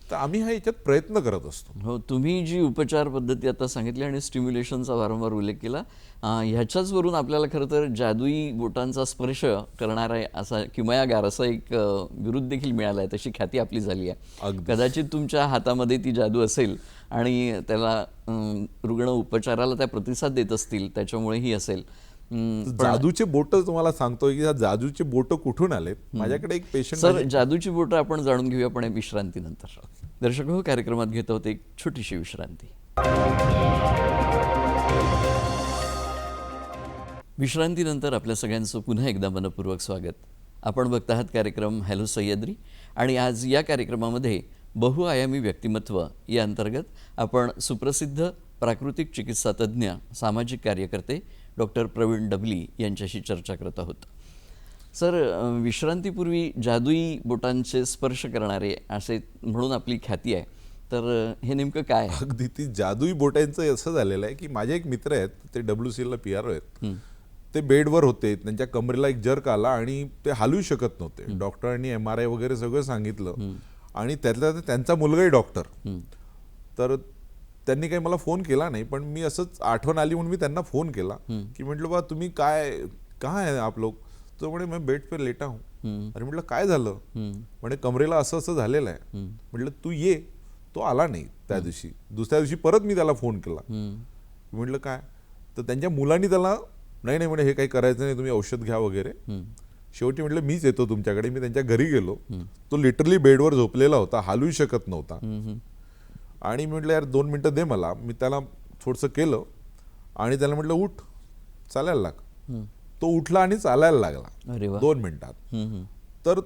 तर आम्ही हा याच्यात प्रयत्न करत असतो. हो, तुम्ही जी उपचार पद्धती आता सांगितली आणि स्टिम्युलेशनचा वारंवार उल्लेख केला, ह्याच्याच वरून आपल्याला खरं तर जादुई बोटांचा स्पर्श करणारा असा किमयागार असा एक बिरुद देखील मिळाला आहे, तशी ख्याती आपली झाली आहे. कदाचित तुमच्या हातामध्ये ती जादू असेल आणि त्याला रुग्ण उपचाराला त्या प्रतिसाद देत असतील, त्याच्यामुळेही असेल. जादूचे बोट तुम्हाला सांगतोय की जादूचे बोट कुठून आलेत. माझ्याकडे एक पेशंट सर, जादूची बोटं आपण जाणून घेऊया पण विश्रांतीनंतर. दर्शक हो, कार्यक्रमात घेत आहोत एक छोटीशी विश्रांती. विश्रांतीनंतर आपल्या सगळ्यांचं पुन्हा एकदा मनपूर्वक स्वागत. आपण बघत आहात कार्यक्रम हॅलो सह्याद्री, आणि आज या कार्यक्रमामध्ये बहुआयामी व्यक्तिमत्व या अंतर्गत आपण सुप्रसिद्ध प्राकृतिक चिकित्सा तज्ज्ञ, सामाजिक कार्यकर्ते डॉक्टर प्रवीण डबली यांच्याशी चर्चा करत आहोत. सर, विश्रांतीपूर्वी जादुई बोटांचे स्पर्श करणारे असे म्हणून आपली ख्याती आहे, तर हे नेमकं काय आहे? अगदी ती जादुई बोटांचं असं झालेलं आहे की माझे एक मित्र आहेत, ते WCL PR आहेत. ते बेडवर होते, त्यांच्या कमरेला एक जर्क आला आणि ते हलवू शकत नव्हते. डॉक्टरांनी MRI वगैरे सगळं सांगितलं आणि त्यातल्या त्यांचा मुलगाही डॉक्टर. तर त्यांनी काही मला फोन केला नाही, पण मी असंच आठवण आली म्हणून मी त्यांना फोन केला की म्हटलं बा तुम्ही काय आहे आप लोग. तो म्हणे मैं बेड पे लेटा हूँ. अरे म्हटलं काय झालं. म्हणे कमरेला असं असं झालेलं आहे. म्हटलं तू ये. तो आला नाही त्या दिवशी. दुसऱ्या दिवशी परत मी त्याला फोन केला. म्हटलं काय. तर त्यांच्या मुलांनी त्याला नाही म्हणे हे काही करायचं नाही, तुम्ही औषध घ्या वगैरे. शेवटी म्हटलं मीच येतो तुमच्याकडे. मी त्यांच्या घरी गेलो. तो लिटरली बेडवर झोपलेला होता, हालू शकत नव्हता. आणि म्हटलं यार 2 मिनटं दे मला. मी त्याला थोडंसं केलं आणि त्याला म्हटलं उठ, चालायला लाग. तो उठला आणि चालायला लागला 2 मिनिटात. तर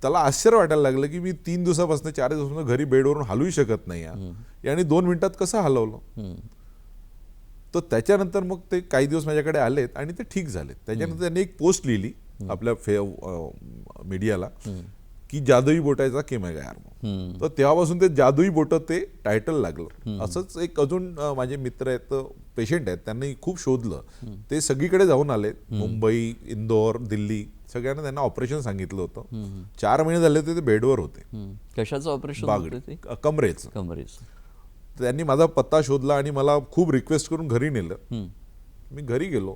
त्याला आश्चर्य वाटायला लागलं की मी 3 दिवसापासून 4 दिवसापासून घरी बेडवरून हलवू शकत नाही आणि 2 मिनिटात कसं हलवलं. तर त्याच्यानंतर मग ते काही दिवस माझ्याकडे आलेत आणि ते ठीक झालेत. त्याच्यानंतर त्यांनी एक पोस्ट लिहिली आपल्या मीडियाला की जादुई बोटाचा किमयागार. तर तेव्हापासून ते जादुई बोट ते टायटल लागलं. असंच एक अजून माझे मित्र आहेत, पेशंट आहेत, त्यांनी खूप शोधलं. ते सगळीकडे जाऊन आले, मुंबई, इंदोर, दिल्ली, सगळ्यांना त्यांना ऑपरेशन सांगितलं होतं. 4 महिने झाले होते ते बेडवर होते. कशाचं ऑपरेशन? कमरेचं. त्यांनी माझा पत्ता शोधला आणि मला खूप रिक्वेस्ट करून घरी नेलं. मी घरी गेलो,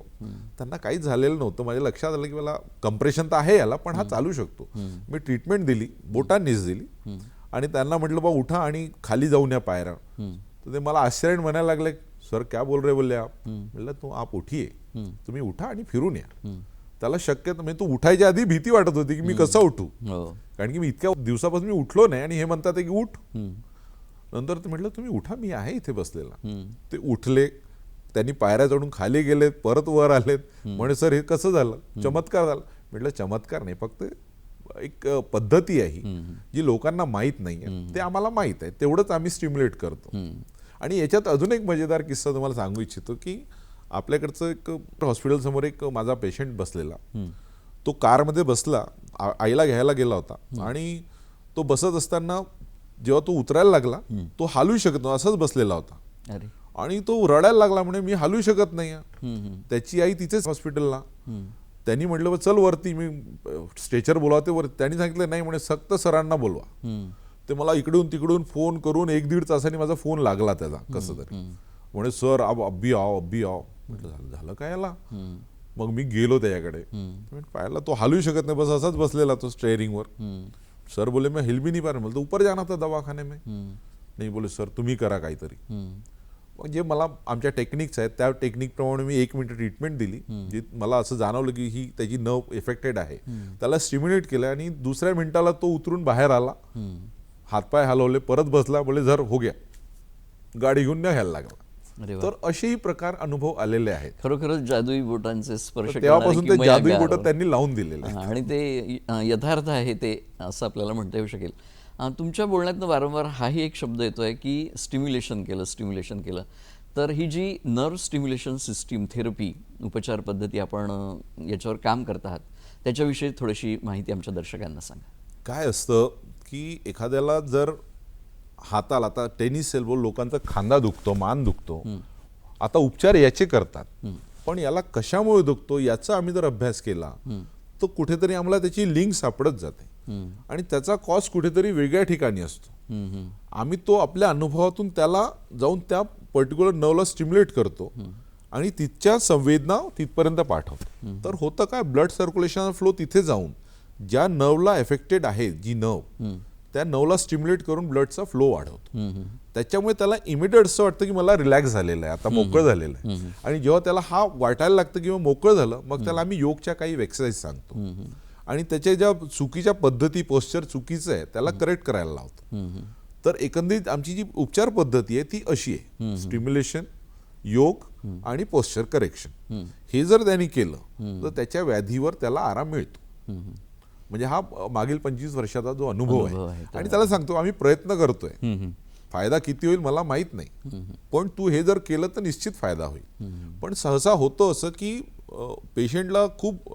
त्यांना काहीच झालेलं नव्हतं. माझ्या लक्षात आलं की मला कंप्रेशन तर आहे याला, पण हा चालू शकतो. मी ट्रीटमेंट दिली, बोटांनीच दिली आणि त्यांना म्हटलं बा उठा आणि खाली जाऊन या पायऱ्या. तर ते मला आश्चर्याने म्हणायला लागले, सर क्या बोल रहे बोलले आप. म्हटलं तो आप उठिये, तुम्ही उठा आणि फिरून या. त्याला शक्य म्हणजे तो उठायच्या आधी भीती वाटत होती की मी कसं उठू, कारण की मी इतक्या दिवसापासून मी उठलो नाही आणि हे म्हणतात की उठ. नंतर ते म्हटलं तुम्ही उठा, मी आहे इथे बसलेला. ते उठले, त्यांनी पायऱ्या चढून खाली गेलेत, परत वर आलेत. म्हणे सर हे कसं झालं, चमत्कार झाला. म्हटलं चमत्कार नाही, फक्त एक पद्धती आहे जी लोकांना माहीत नाहीये, ते आम्हाला माहीत आहे, तेवढंच आम्ही स्टिम्युलेट करतो. आणि याच्यात अजून एक मजेदार किस्सा तुम्हाला सांगू इच्छितो की आपल्याकडचं एक हॉस्पिटल समोर एक माझा पेशंट बसलेला. तो कारमध्ये बसला, आईला घ्यायला गेला होता आणि तो बसत असताना जेव्हा तो उतरायला लागला तो हालू शकत नव्हता, असाच बसलेला होता. आणि तो रडायला लागला, म्हणे मी हालू शकत नाही. त्याची आई तिथेच हॉस्पिटलला. त्यांनी म्हटलं चल वरती, मी स्ट्रेचर बोलावते वरती. त्यांनी सांगितलं नाही म्हणे सक्त सरांना बोलवा. ते मला इकडून तिकडून फोन करून 1-1.5 तासांनी माझा फोन लागला त्याचा कसं तरी. म्हणे सर अब अब्बी आओ. म्हटलं झालं काय याला. मग मी गेलो त्याच्याकडे, पाहिला तो हालू शकत नाही, बस असाच बसलेला तो स्टेअरिंगवर. सर बोले मैं हिल भी नहीं पा रहा. बोलतो ऊपर जाना था दवाखाने में. नाही बोले सर तुम्ही करा काहीतरी. जे मला आमच्या टेक्निक्स आहेत त्या टेक्निकप्रमाणे मी 1 मिनिट ट्रीटमेंट दिली. जी मला असं जाणवलं की ही त्याची नर्व इफेक्टेड आहे. त्याला स्टिम्युलेट केलं आणि दुसऱ्या मिनिटाला तो उतरून बाहेर आला, हातपाय हलवले, परत बसला, बोले जर हो गया, गाडी घेऊन निघायला लागला. तर असेही प्रकार अनुभव आलेले आहेत. खरोखरच जादुई बोटांचे स्पर्श, तेव्हापासून ते जादुई बोट त्यांनी लावून दिलेले आणि ते यथार्थ आहे ते असं आपल्याला म्हणता येऊ शकेल. तुमच्या बोलण्यातनं वारंवार हाही एक शब्द येतोय की स्टिम्युलेशन केलं. तर ही जी नर्व स्टिम्युलेशन सिस्टीम थेरपी उपचार पद्धती आपण याच्यावर काम करत आहात, त्याच्याविषयी थोडीशी माहिती आमच्या दर्शकांना सांगा. काय असतं की एखाद्याला जर हाताला, आता टेनिस एल्बो लोकांचा खांदा दुखतो, मान दुखतो, आता उपचार याचे करतात, पण याला कशामुळे दुखतो याचा आम्ही जर अभ्यास केला तर कुठेतरी आम्हाला त्याची लिंक सापडत जाते आणि त्याचा कॉस्ट कुठेतरी वेगळ्या ठिकाणी असतो. आम्ही तो आपल्या अनुभवातून त्याला जाऊन त्या पर्टिक्युलर नर्वला स्टिम्युलेट करतो आणि तिच्या संवेदना तिथपर्यंत पाठवतो. तर होतं काय, ब्लड सर्क्युलेशन फ्लो तिथे जाऊन ज्या नर्वला एफेक्टेड आहे, जी नर्व, त्या नर्वला स्टिम्युलेट करून ब्लडचा फ्लो वाढवतो. त्याच्यामुळे त्याला इमिडिएट असं वाटतं की मला रिलॅक्स झालेलं आहे, आता मोकळं झालेलं आहे. आणि जेव्हा त्याला हा वाटायला लागतं किंवा मोकळं झालं, मग त्याला आम्ही योगच्या काही एक्सरसाइज सांगतो आणि त्याच्या ज्या चुकीच्या पद्धती, पोस्चर चुकीचं आहे त्याला करेक्ट करायला लावतो. तर एकंदरीत आमची जी उपचार पद्धती आहे ती अशी आहे, स्टिम्युलेशन, योग आणि पोस्चर करेक्शन. हे जर त्यांनी केलं तर त्याच्या व्याधीवर त्याला आराम मिळतो. म्हणजे हा मागील 25 वर्षाचा जो अनुभव आहे. आणि त्याला सांगतो आम्ही प्रयत्न करतोय, फायदा किती होईल मला माहित नाही, पण तू हे जर केलं तर निश्चित फायदा होईल. पण सहसा होतं असं की पेशंटला खूप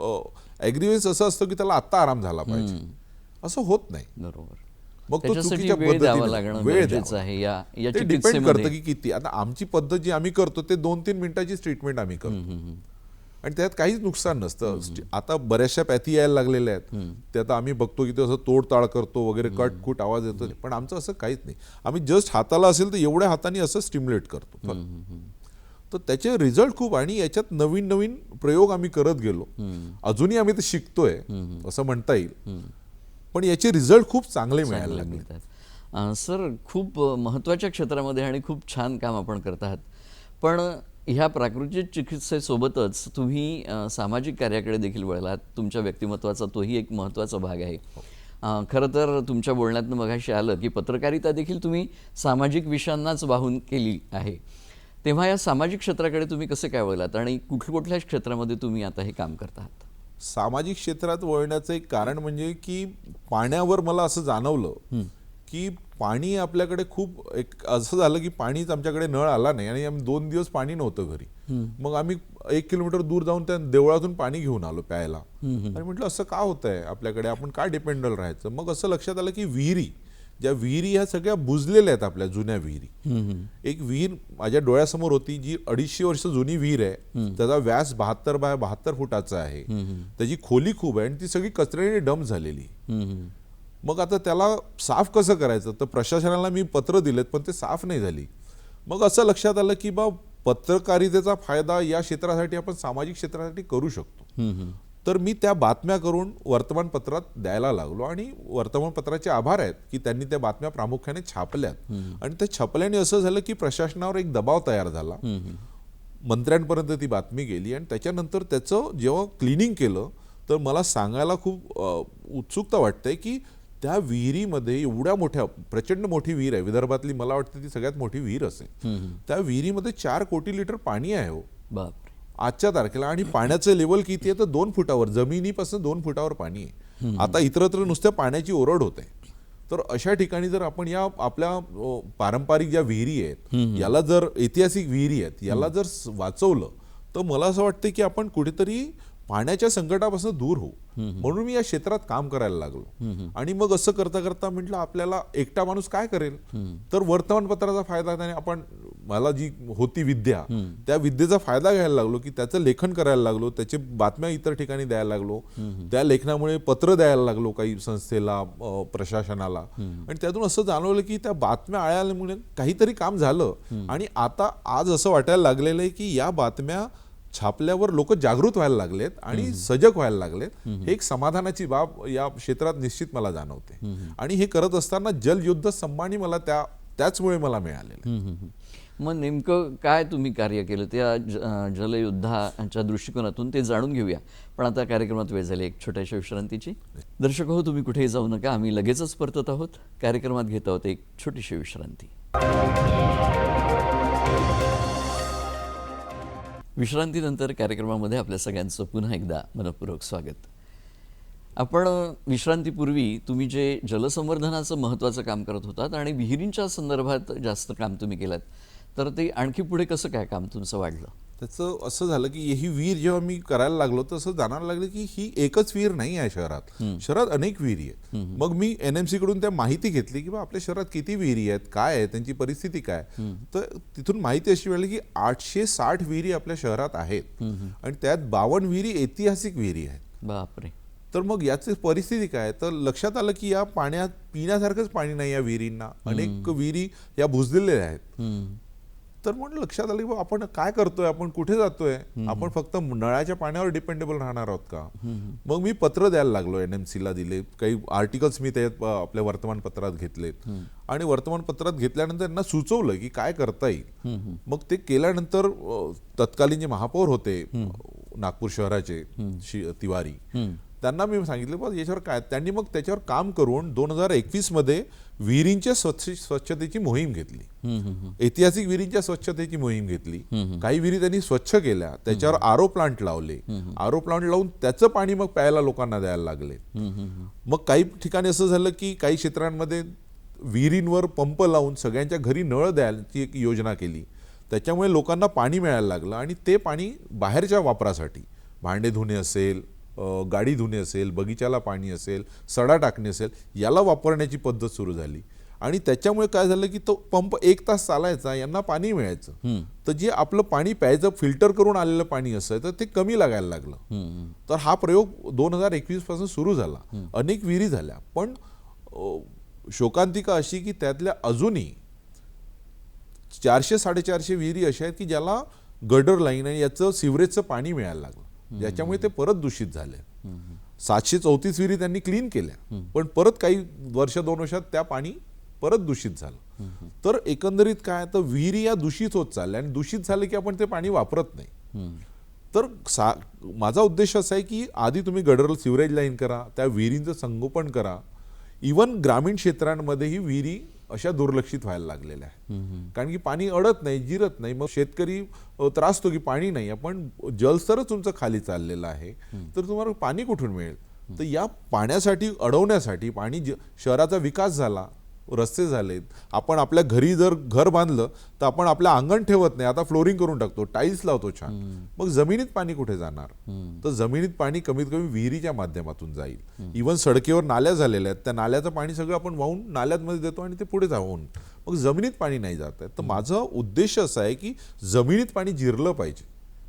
ॲग्रिव्हेन्स असं असतं की त्याला आत्ता आराम झाला पाहिजे, असं होत नाही. बरोबर. मग तो त्याच्यासाठी चुकीच्या वेळ द्यावा पद्धतीने लागणं वेळ गरजेचं आहे. या ते डिपेंड चिकित्सेमध्ये करतं की किती. आता आमची पद्धत जी आम्ही करतो ते 2-3 मिनिटाची ट्रीटमेंट आम्ही करतो आणि त्यात काहीच नुकसान नसतं. आता बऱ्याचशा पॅथी यायला लागलेल्या आहेत, ते आता आम्ही बघतो की ते असं तोडताळ करतो वगैरे, कट आवाज येतो, पण आमचं असं काहीच नाही. आम्ही जस्ट हाताला असेल तर एवढ्या हाताने असं स्टिम्युलेट करतो. तर त्याचे रिझल्ट खूप, आणि याच्यात नवीन नवीन प्रयोग आम्ही करत गेलो. अजूनही आम्ही ते शिकतोय असं म्हणता येईल, पण याचे रिझल्ट खूप चांगले मिळायला लागले. सर, खूप महत्त्वाच्या क्षेत्रामध्ये आणि खूप छान काम आपण करत आहात. पण ह्या प्राकृतिक चिकित्सेसोबतच तुम्ही सामाजिक कार्याकडे देखील वळलात. तुमच्या व्यक्तिमत्वाचा तोही एक महत्त्वाचा भाग आहे. खरं तर तुमच्या बोलण्यातनं मगाशी आलं की पत्रकारिता देखील तुम्ही सामाजिक विषयांनाच वाहून केली आहे. तेव्हा या सामाजिक क्षेत्राकडे तुम्ही कसे काय वळलात आणि कुठल्या क्षेत्रामध्ये तुम्ही आता हे काम करत आहात? सामाजिक क्षेत्रात वळण्याचं एक कारण म्हणजे की पाण्यावर मला असं जाणवलं की पाणी आपल्याकडे खूप, एक असं झालं की पाणीच आमच्याकडे नळ आला नाही आणि आम्ही 2 दिवस पाणी नव्हतं घरी. मग आम्ही 1 किलोमीटर दूर जाऊन त्या देवळातून पाणी घेऊन आलो प्यायला. आणि म्हटलं असं का होतंय आपल्याकडे, आपण का डिपेंडल राहायचं. मग असं लक्षात आलं की ज्या विहिरी ह्या सगळ्या बुजलेल्या आहेत, आपल्या जुन्या विहिरी. एक विहीर माझ्या डोळ्यासमोर होती जी 250 वर्ष जुनी विहीर आहे. त्याचा व्यास 72 बाय 72 फुटाचा आहे. त्याची खोली खूप आहे आणि ती सगळी कचऱ्याने डंप झालेली. मग आता त्याला साफ कसं करायचं, तर प्रशासनाला मी पत्र दिलेत पण ते साफ नाही झाली. मग असं लक्षात आलं की बा पत्रकारितेचा फायदा या क्षेत्रासाठी आपण सामाजिक क्षेत्रासाठी करू शकतो. तर मी त्या बातम्या करून वर्तमानपत्रात द्यायला लागलो आणि वर्तमानपत्राचे आभार आहेत की त्यांनी त्या बातम्या प्रामुख्याने छापल्यात. आणि त्या छापल्याने असं झालं की प्रशासनावर एक दबाव तयार झाला, मंत्र्यांपर्यंत ती बातमी गेली. आणि त्याच्यानंतर त्याचं जेव्हा क्लिनिंग केलं तर मला सांगायला खूप उत्सुकता वाटते की त्या विहिरीमध्ये एवढ्या मोठ्या, प्रचंड मोठी विहीर आहे, विदर्भातली मला वाटतं ती सगळ्यात मोठी विहीर असेल. त्या विहिरीमध्ये 4 कोटी लिटर पाणी आहे हो आजच्या तारखेला. आणि पाण्याचं लेवल किती आहे तर 2 फुटावर, जमिनीपासून 2 फुटावर पाणी आहे. आता इतरत्र नुसत्या पाण्याची ओरड होते. तर अशा ठिकाणी जर आपण या आपल्या पारंपरिक ज्या विहिरी आहेत, याला जर, ऐतिहासिक विहिरी आहेत, याला जर वाचवलं तर मला असं वाटतं की आपण कुठेतरी पाण्याच्या संकटापासून दूर होऊ. म्हणून मी या क्षेत्रात काम करायला लागलो. आणि मग असं करता करता म्हटलं आपल्याला एकटा माणूस काय करेल, तर वर्तमानपत्राचा फायदा, त्याने आपण, मला जी होती विद्या, त्या विद्येचा फायदा घ्यायला लागलो की त्याचं लेखन करायला लागलो, त्याचे बातम्या इतर ठिकाणी द्यायला लागलो. त्या लेखनामुळे पत्र द्यायला लागलो काही संस्थेला, प्रशासनाला. आणि त्यातून असं जाणवलं की त्या बातम्या आल्यामुळे काहीतरी काम झालं. आणि आता आज असं वाटायला लागलेलं आहे की या बातम्या छापल्यावर लोक जागृत व्हायला लागलेत आणि सजग व्हायला लागलेत. हे एक समाधानाची बाब या क्षेत्रात निश्चित मला जाणवते. आणि हे करत असताना जलयुद्ध सन्मानही मला त्याचमुळे मला मिळालेलं. मग नेमकं काय तुम्ही कार्य केलं त्या जलयुद्धाच्या दृष्टिकोनातून ते जाणून घेऊया. पण आता कार्यक्रमात वेळ झाली एक छोट्याशा विश्रांतीची. दर्शक हो, तुम्ही कुठेही जाऊ नका, आम्ही लगेचच परतत आहोत. कार्यक्रमात घेत आहोत एक छोटीशी विश्रांती. विश्रांतीनंतर कार्यक्रमामध्ये आपल्या सगळ्यांचं पुन्हा एकदा मनपूर्वक स्वागत. आपण विश्रांतीपूर्वी तुम्ही जे जलसंवर्धनाचं महत्त्वाचं काम करत होतात आणि विहिरींच्या संदर्भात जास्त काम तुम्ही केलात, तर ते आणखी पुढे कसं काय काम तुमचं वाढलं? त्याचं असं झालं की ही विहीर जेव्हा मी करायला लागलो तर असं जाणायला लागलं की ही एकच विहीर नाही आहे शहरात. शहरात अनेक विहिरी आहेत. मग मी NMC कडून त्या माहिती घेतली की बा आपल्या शहरात किती विहिरी आहेत, काय आहे, त्यांची परिस्थिती काय. तर तिथून माहिती अशी मिळाली की 860 विहिरी आपल्या शहरात आहेत आणि त्यात 52 विहिरी ऐतिहासिक विहिरी आहेत. बापरे. तर मग याची परिस्थिती काय, तर लक्षात आलं की या पाण्यात पिण्यासारखंच पाणी नाही या विहिरींना, अनेक विहिरी या बुजलेल्या आहेत. तर म्हणून लक्षात आलं की बा आपण काय करतोय, आपण कुठे जातोय, आपण फक्त नळाच्या पाण्यावर डिपेंडेबल राहणार आहोत का. मग मी पत्र द्यायला लागलो, NMC ला दिले, काही आर्टिकल्स मी त्यात आपल्या वर्तमानपत्रात घेतलेत आणि वर्तमानपत्रात घेतल्यानंतर त्यांना सुचवलं की काय करता येईल. मग ते केल्यानंतर तत्कालीन जे महापौर होते नागपूर शहराचे तिवारी, त्यांना मी सांगितलं बस याच्यावर काय. त्यांनी मग त्याच्यावर काम करून 2021 मध्ये विहिरींच्या स्वच्छतेची मोहीम घेतली. ऐतिहासिक विहिरींच्या स्वच्छतेची मोहीम घेतली. काही विहिरी त्यांनी स्वच्छ केल्या, त्याच्यावर आरो प्लांट लावले. आरो प्लांट लावून त्याचं पाणी मग प्यायला लोकांना द्यायला लागले. मग काही ठिकाणी असं झालं की काही क्षेत्रांमध्ये विहिरींवर पंप लावून सगळ्यांच्या घरी नळ द्यायची एक योजना केली. त्याच्यामुळे लोकांना पाणी मिळायला लागलं आणि ते पाणी बाहेरच्या वापरासाठी, भांडे धुणे असेल, गाडी धुणे असेल, बगीचाला पाणी असेल, सडा टाकणे असेल, याला वापरण्याची पद्धत सुरू झाली. आणि त्याच्यामुळे काय झालं की तो पंप 1 तास चालायचा, यांना पाणी मिळायचं. तर जे आपलं पाणी प्यायचं फिल्टर करून आलेलं पाणी असायचं ते कमी लागायला लागलं. तर हा प्रयोग 2021 पासून सुरू झाला. अनेक विहिरी झाल्या, पण शोकांतिका अशी की त्यातल्या अजूनही 400-450 विहिरी अशा आहेत की ज्याला गटर लाईन आणि याचं सिवरेजचं पाणी मिळायला लागलं, ज्याच्यामुळे ते परत दूषित झाले. 734 विहिरी त्यांनी क्लीन केल्या, पण परत काही वर्ष 2 वर्षात त्या पाणी परत दूषित झालं. तर एकंदरीत काय, तर विहिरी या दूषित होत चालल्या आणि दूषित झाले की आपण ते पाणी वापरत नाही. तर माझा उद्देश असा आहे की आधी तुम्ही गटर सिवरेज लाईन करा, त्या विहिरींचं संगोपन करा. इवन ग्रामीण क्षेत्रांमध्येही विहिरी अशा दुर्लक्षित व्हायला लागलेल्या आहे, कारण की पाणी अडत नाही, जिरत नाही. मग शेतकरी त्रासतो की पाणी नाही, आपण जलस्तरच तुमचं खाली चाललेलं आहे, तर तुम्हाला पाणी कुठून मिळेल. तर या पाण्यासाठी अडवण्यासाठी पाणी शहराचा विकास झाला, रस्ते झालेत. आपण आपल्या घरी जर घर बांधलं तर आपण आपलं अंगण ठेवत नाही, आता फ्लोरिंग करून टाकतो, टाईल्स लावतो छान. मग जमिनीत पाणी कुठे जाणार. तर जमिनीत पाणी कमीत कमी विहिरीच्या माध्यमातून जाईल. इवन सडकेवर नाल्या झालेल्या आहेत, त्या नाल्याचं पाणी सगळं आपण वाहून नाल्यांमध्ये देतो आणि ते पुढे जाऊन मग जमिनीत पाणी नाही जात आहे. तर माझा उद्देश असा आहे की जमिनीत पाणी जिरलं पाहिजे.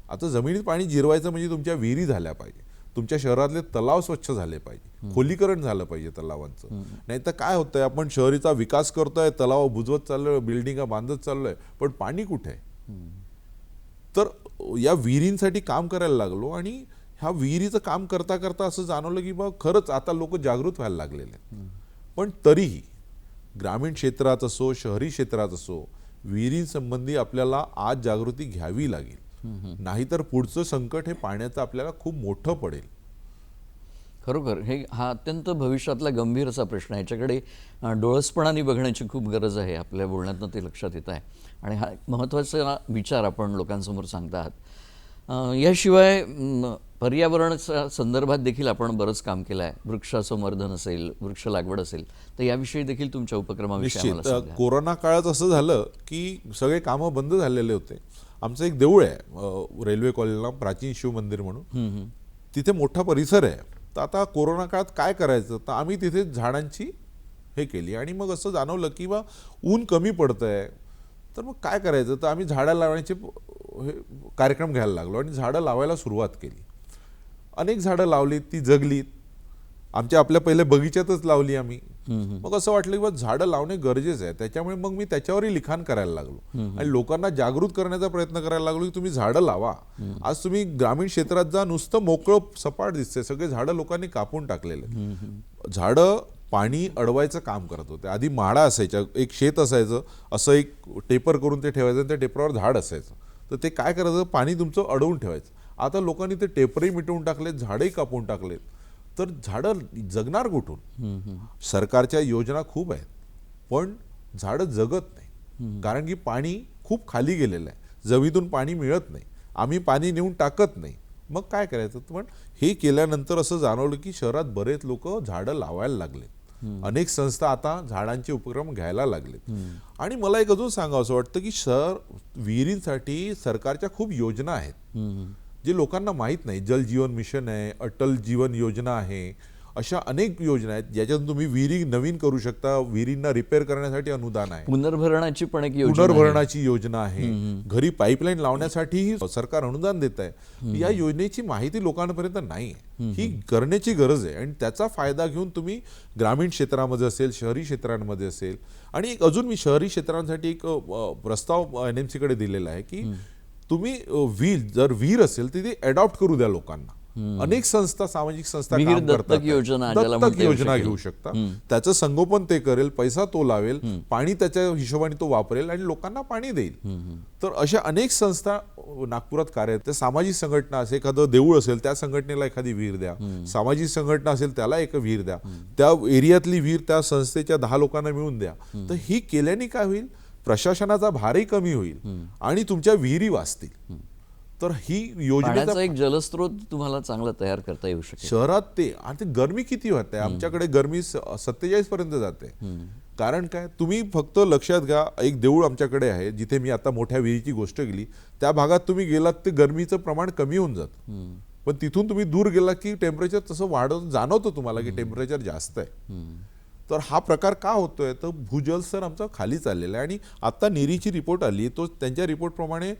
आता जमिनीत पाणी जिरवायचं म्हणजे तुमच्या विहिरी झाल्या पाहिजे, तुमच्या शहरातले तलाव स्वच्छ झाले पाहिजे, खोलीकरण झालं पाहिजे तलावांचं. नाही तर काय होतंय, आपण शहरीचा विकास करतोय, तलाव बुजवत चाललोय, बिल्डिंगा बांधत चाललोय, पण पाणी कुठे आहे. तर या विहिरींसाठी काम करायला लागलो आणि ह्या विहिरीचं काम करता करता असं जाणवलं की बा खरंच आता लोक जागृत व्हायला लागलेले आहेत. पण तरीही ग्रामीण क्षेत्रात असो, शहरी क्षेत्रात असो, विहिरींसंबंधी आपल्याला आज जागृती घ्यावी लागेल. नाहीतर पुढचं संकट हे पाण्याचं आपल्याला खूप मोठं पडेल. खरोखर हा अत्यंत भविष्यातला गंभीर असा प्रश्न आहे. याच्याकडे डोळसपणाने बघण्याची खूप गरज आहे. आपल्या बोलण्यातनं ते लक्षात येत आहे आणि हा महत्त्वाचा विचार आपण लोकांसमोर सांगता आहात. याशिवाय पर्यावरणाच्या संदर्भात देखील आपण बरंच काम केलं आहे. वृक्षासंवर्धन असेल, वृक्ष लागवड असेल, तर याविषयी देखील तुमच्या उपक्रमाविषयी आम्हाला सांगा. कोरोना काळात असं झालं की सगळे कामं बंद झालेले होते. आमचं एक देऊळ आहे रेल्वे कॉलेजला, प्राचीन शिव मंदिर म्हणून, तिथे मोठा परिसर आहे. तर आता कोरोना काळात काय करायचं, तर आम्ही तिथे झाडांची हे केली आणि मग असं जाणवलं की बा ऊन कमी पडतंय, तर मग काय करायचं, तर आम्ही झाडं लावण्याचे कार्यक्रम घ्यायला लागलो आणि झाडं लावायला सुरुवात केली. अनेक झाडं लावलीत, ती जगलीत. आपल्या पहिल्या बगीच्यातच लावली आम्ही. मग असं वाटलं की बा झाडं लावणे गरजेचं आहे. त्याच्यामुळे मग मी त्याच्यावरही लिखाण करायला लागलो आणि लोकांना जागृत करण्याचा प्रयत्न करायला लागलो की तुम्ही झाडं लावा. आज तुम्ही ग्रामीण क्षेत्रात जा, नुसतं मोकळं सपाट दिसतंय, सगळे झाडं लोकांनी कापून टाकलेले. झाडं पाणी अडवायचं काम करत होते. आधी माडा असायच्या, एक शेत असायचं, असं एक टेपर करून ते ठेवायचं, त्या टेपरावर झाड असायचं. तर ते काय करायचं, पाणी तुमचं अडवून ठेवायचं. आता लोकांनी ते टेपरही मिटवून टाकलेत, झाडंही कापून टाकलेत. तर झाडं जगणार कुठून. सरकारच्या योजना खूप आहेत, पण झाडं जगत नाही, कारण की पाणी खूप खाली गेलेलं आहे, जमिनीतून पाणी मिळत नाही, आम्ही पाणी नेऊन टाकत नाही. मग काय करायचं. पण हे केल्यानंतर असं जाणवलं की शहरात बरेच लोक झाडं लावायला लागले. अनेक संस्था आता झाडांचे उपक्रम घ्यायला लागलेत. आणि मला एक अजून सांगावं असं वाटतं की विहिरींसाठी सरकारच्या खूप योजना आहेत जे लोकांना माहीत नाही. जल जीवन मिशन आहे, अटल जीवन योजना आहे, अशा अनेक योजना आहेत ज्याच्यातून तुम्ही विहिरी नवीन करू शकता, विहिरींना रिपेअर करण्यासाठी अनुदान आहे, पुनर्भरणाची पण एक योजना आहे. पुनर्भरणाची योजना आहे, घरी पाईपलाईन लावण्यासाठीही सरकार अनुदान देत आहे. या योजनेची माहिती लोकांपर्यंत नाही आहे, ही करण्याची गरज आहे. आणि त्याचा फायदा घेऊन तुम्ही ग्रामीण क्षेत्रामध्ये असेल, शहरी क्षेत्रांमध्ये असेल, आणि एक अजून मी शहरी क्षेत्रांसाठी एक प्रस्ताव NMC कडे दिलेला आहे की तुम्ही जर विहीर असेल तर ती अडॉप्ट करू द्या लोकांना. अनेक संस्था, सामाजिक संस्था विहीर काम दत्तक करतात, योजना ज्याला दत्तक म्हणता येऊ योजना शकेल. घेऊ शकता. त्याचं संगोपन ते करेल, पैसा तो लावेल, पाणी त्याच्या हिशोबाने तो वापरेल आणि लोकांना पाणी देईल. तर अशा अनेक संस्था नागपुरात कार्य आहेत. त्या सामाजिक संघटना असेल, एखादं देऊळ असेल त्या संघटनेला एखादी विहीर द्या, सामाजिक संघटना असेल त्याला एक विहीर द्या, त्या एरियातली विहीर त्या संस्थेच्या 10 लोकांना मिळून द्या. तर ही केल्याने काय होईल, प्रशासनाचा भारही कमी होईल आणि तुमच्या विहिरी वाचतील. तर ही योजनेचा पाण्याचा एक जलस्रोत तुम्हाला चांगला तयार करता येऊ शकेल. शहरात ते आणि ते गरमी किती होते, आमच्याकडे गरमी 47 पर्यंत जाते. कारण काय, तुम्ही फक्त लक्षात घ्या, एक देऊळ आमच्याकडे आहे जिथे मी आता मोठ्या विहिरीची गोष्ट केली, त्या भागात तुम्ही गेलात ते गरमीचं प्रमाण कमी होऊन जातं. पण तिथून तुम्ही दूर गेला की टेम्परेचर तसं वाढत जाणवतं तुम्हाला की टेम्परेचर जास्त आहे. तर हा प्रकार का होतोय, तर भूजल स्तर आमचा खाली चाललेला आहे. आणि आता नीरीची रिपोर्ट आली, तो त्यांच्या रिपोर्टप्रमाणे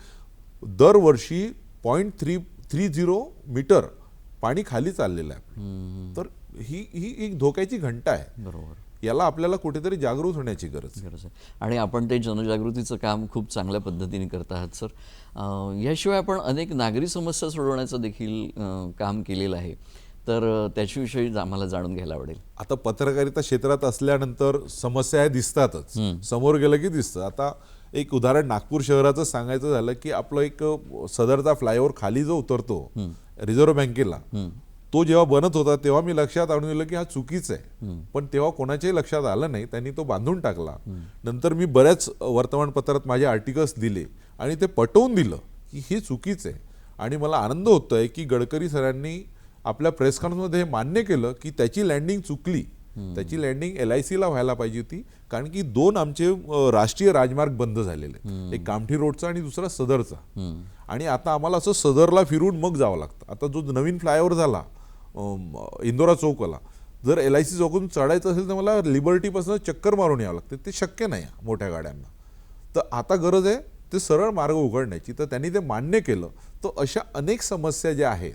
दरवर्षी 0.30 मीटर पाणी खाली चाललेलं आहे. तर ही एक धोक्याची घंटा आहे. बरोबर, याला आपल्याला कुठेतरी जागृत होण्याची गरज आहे. आणि आपण ते जनजागृतीचं काम खूप चांगल्या पद्धतीने करत आहात सर. याशिवाय आपण अनेक नागरी समस्या सोडवण्याचं देखील काम केलेलं आहे. तर त्याच्याविषयी आम्हाला जाणून घ्यायला आवडेल. आता पत्रकारिता क्षेत्रात असल्यानंतर समस्या दिसतातच, समोर गेलं की दिसतं. आता एक उदाहरण नागपूर शहराचं सांगायचं झालं की आपलं एक सदरचा फ्लायओव्हर खाली जो उतरतो रिझर्व्ह बँकेला, तो जेव्हा बनत होता तेव्हा मी लक्षात आणून दिलं की हा चुकीचं आहे. पण तेव्हा कोणाच्याही लक्षात आलं नाही, त्यांनी तो बांधून टाकला. नंतर मी बऱ्याच वर्तमानपत्रात माझे आर्टिकल्स दिले आणि ते पटवून दिलं की हे चुकीचं आहे. आणि मला आनंद होतोय की गडकरी सरांनी आपल्या प्रेस कॉन्फरन्समध्ये हे मान्य केलं की त्याची लँडिंग चुकली, त्याची लँडिंग LICला व्हायला पाहिजे होती. कारण की 2 आमचे राष्ट्रीय राजमार्ग बंद झालेले, एक कामठी रोडचा आणि दुसरा सदरचा. आणि आता आम्हाला असं सदरला फिरून मग जावं लागतं. आता जो नवीन फ्लायओव्हर झाला इंदोरा चौकला, जर LIC चौकून चढायचं असेल तर मला लिबर्टीपासून चक्कर मारून यावं लागतं. ते शक्य नाही मोठ्या गाड्यांना. तर आता गरज आहे ते सरळ मार्ग उघडण्याची. तर त्यांनी ते मान्य केलं. तर अशा अनेक समस्या ज्या आहेत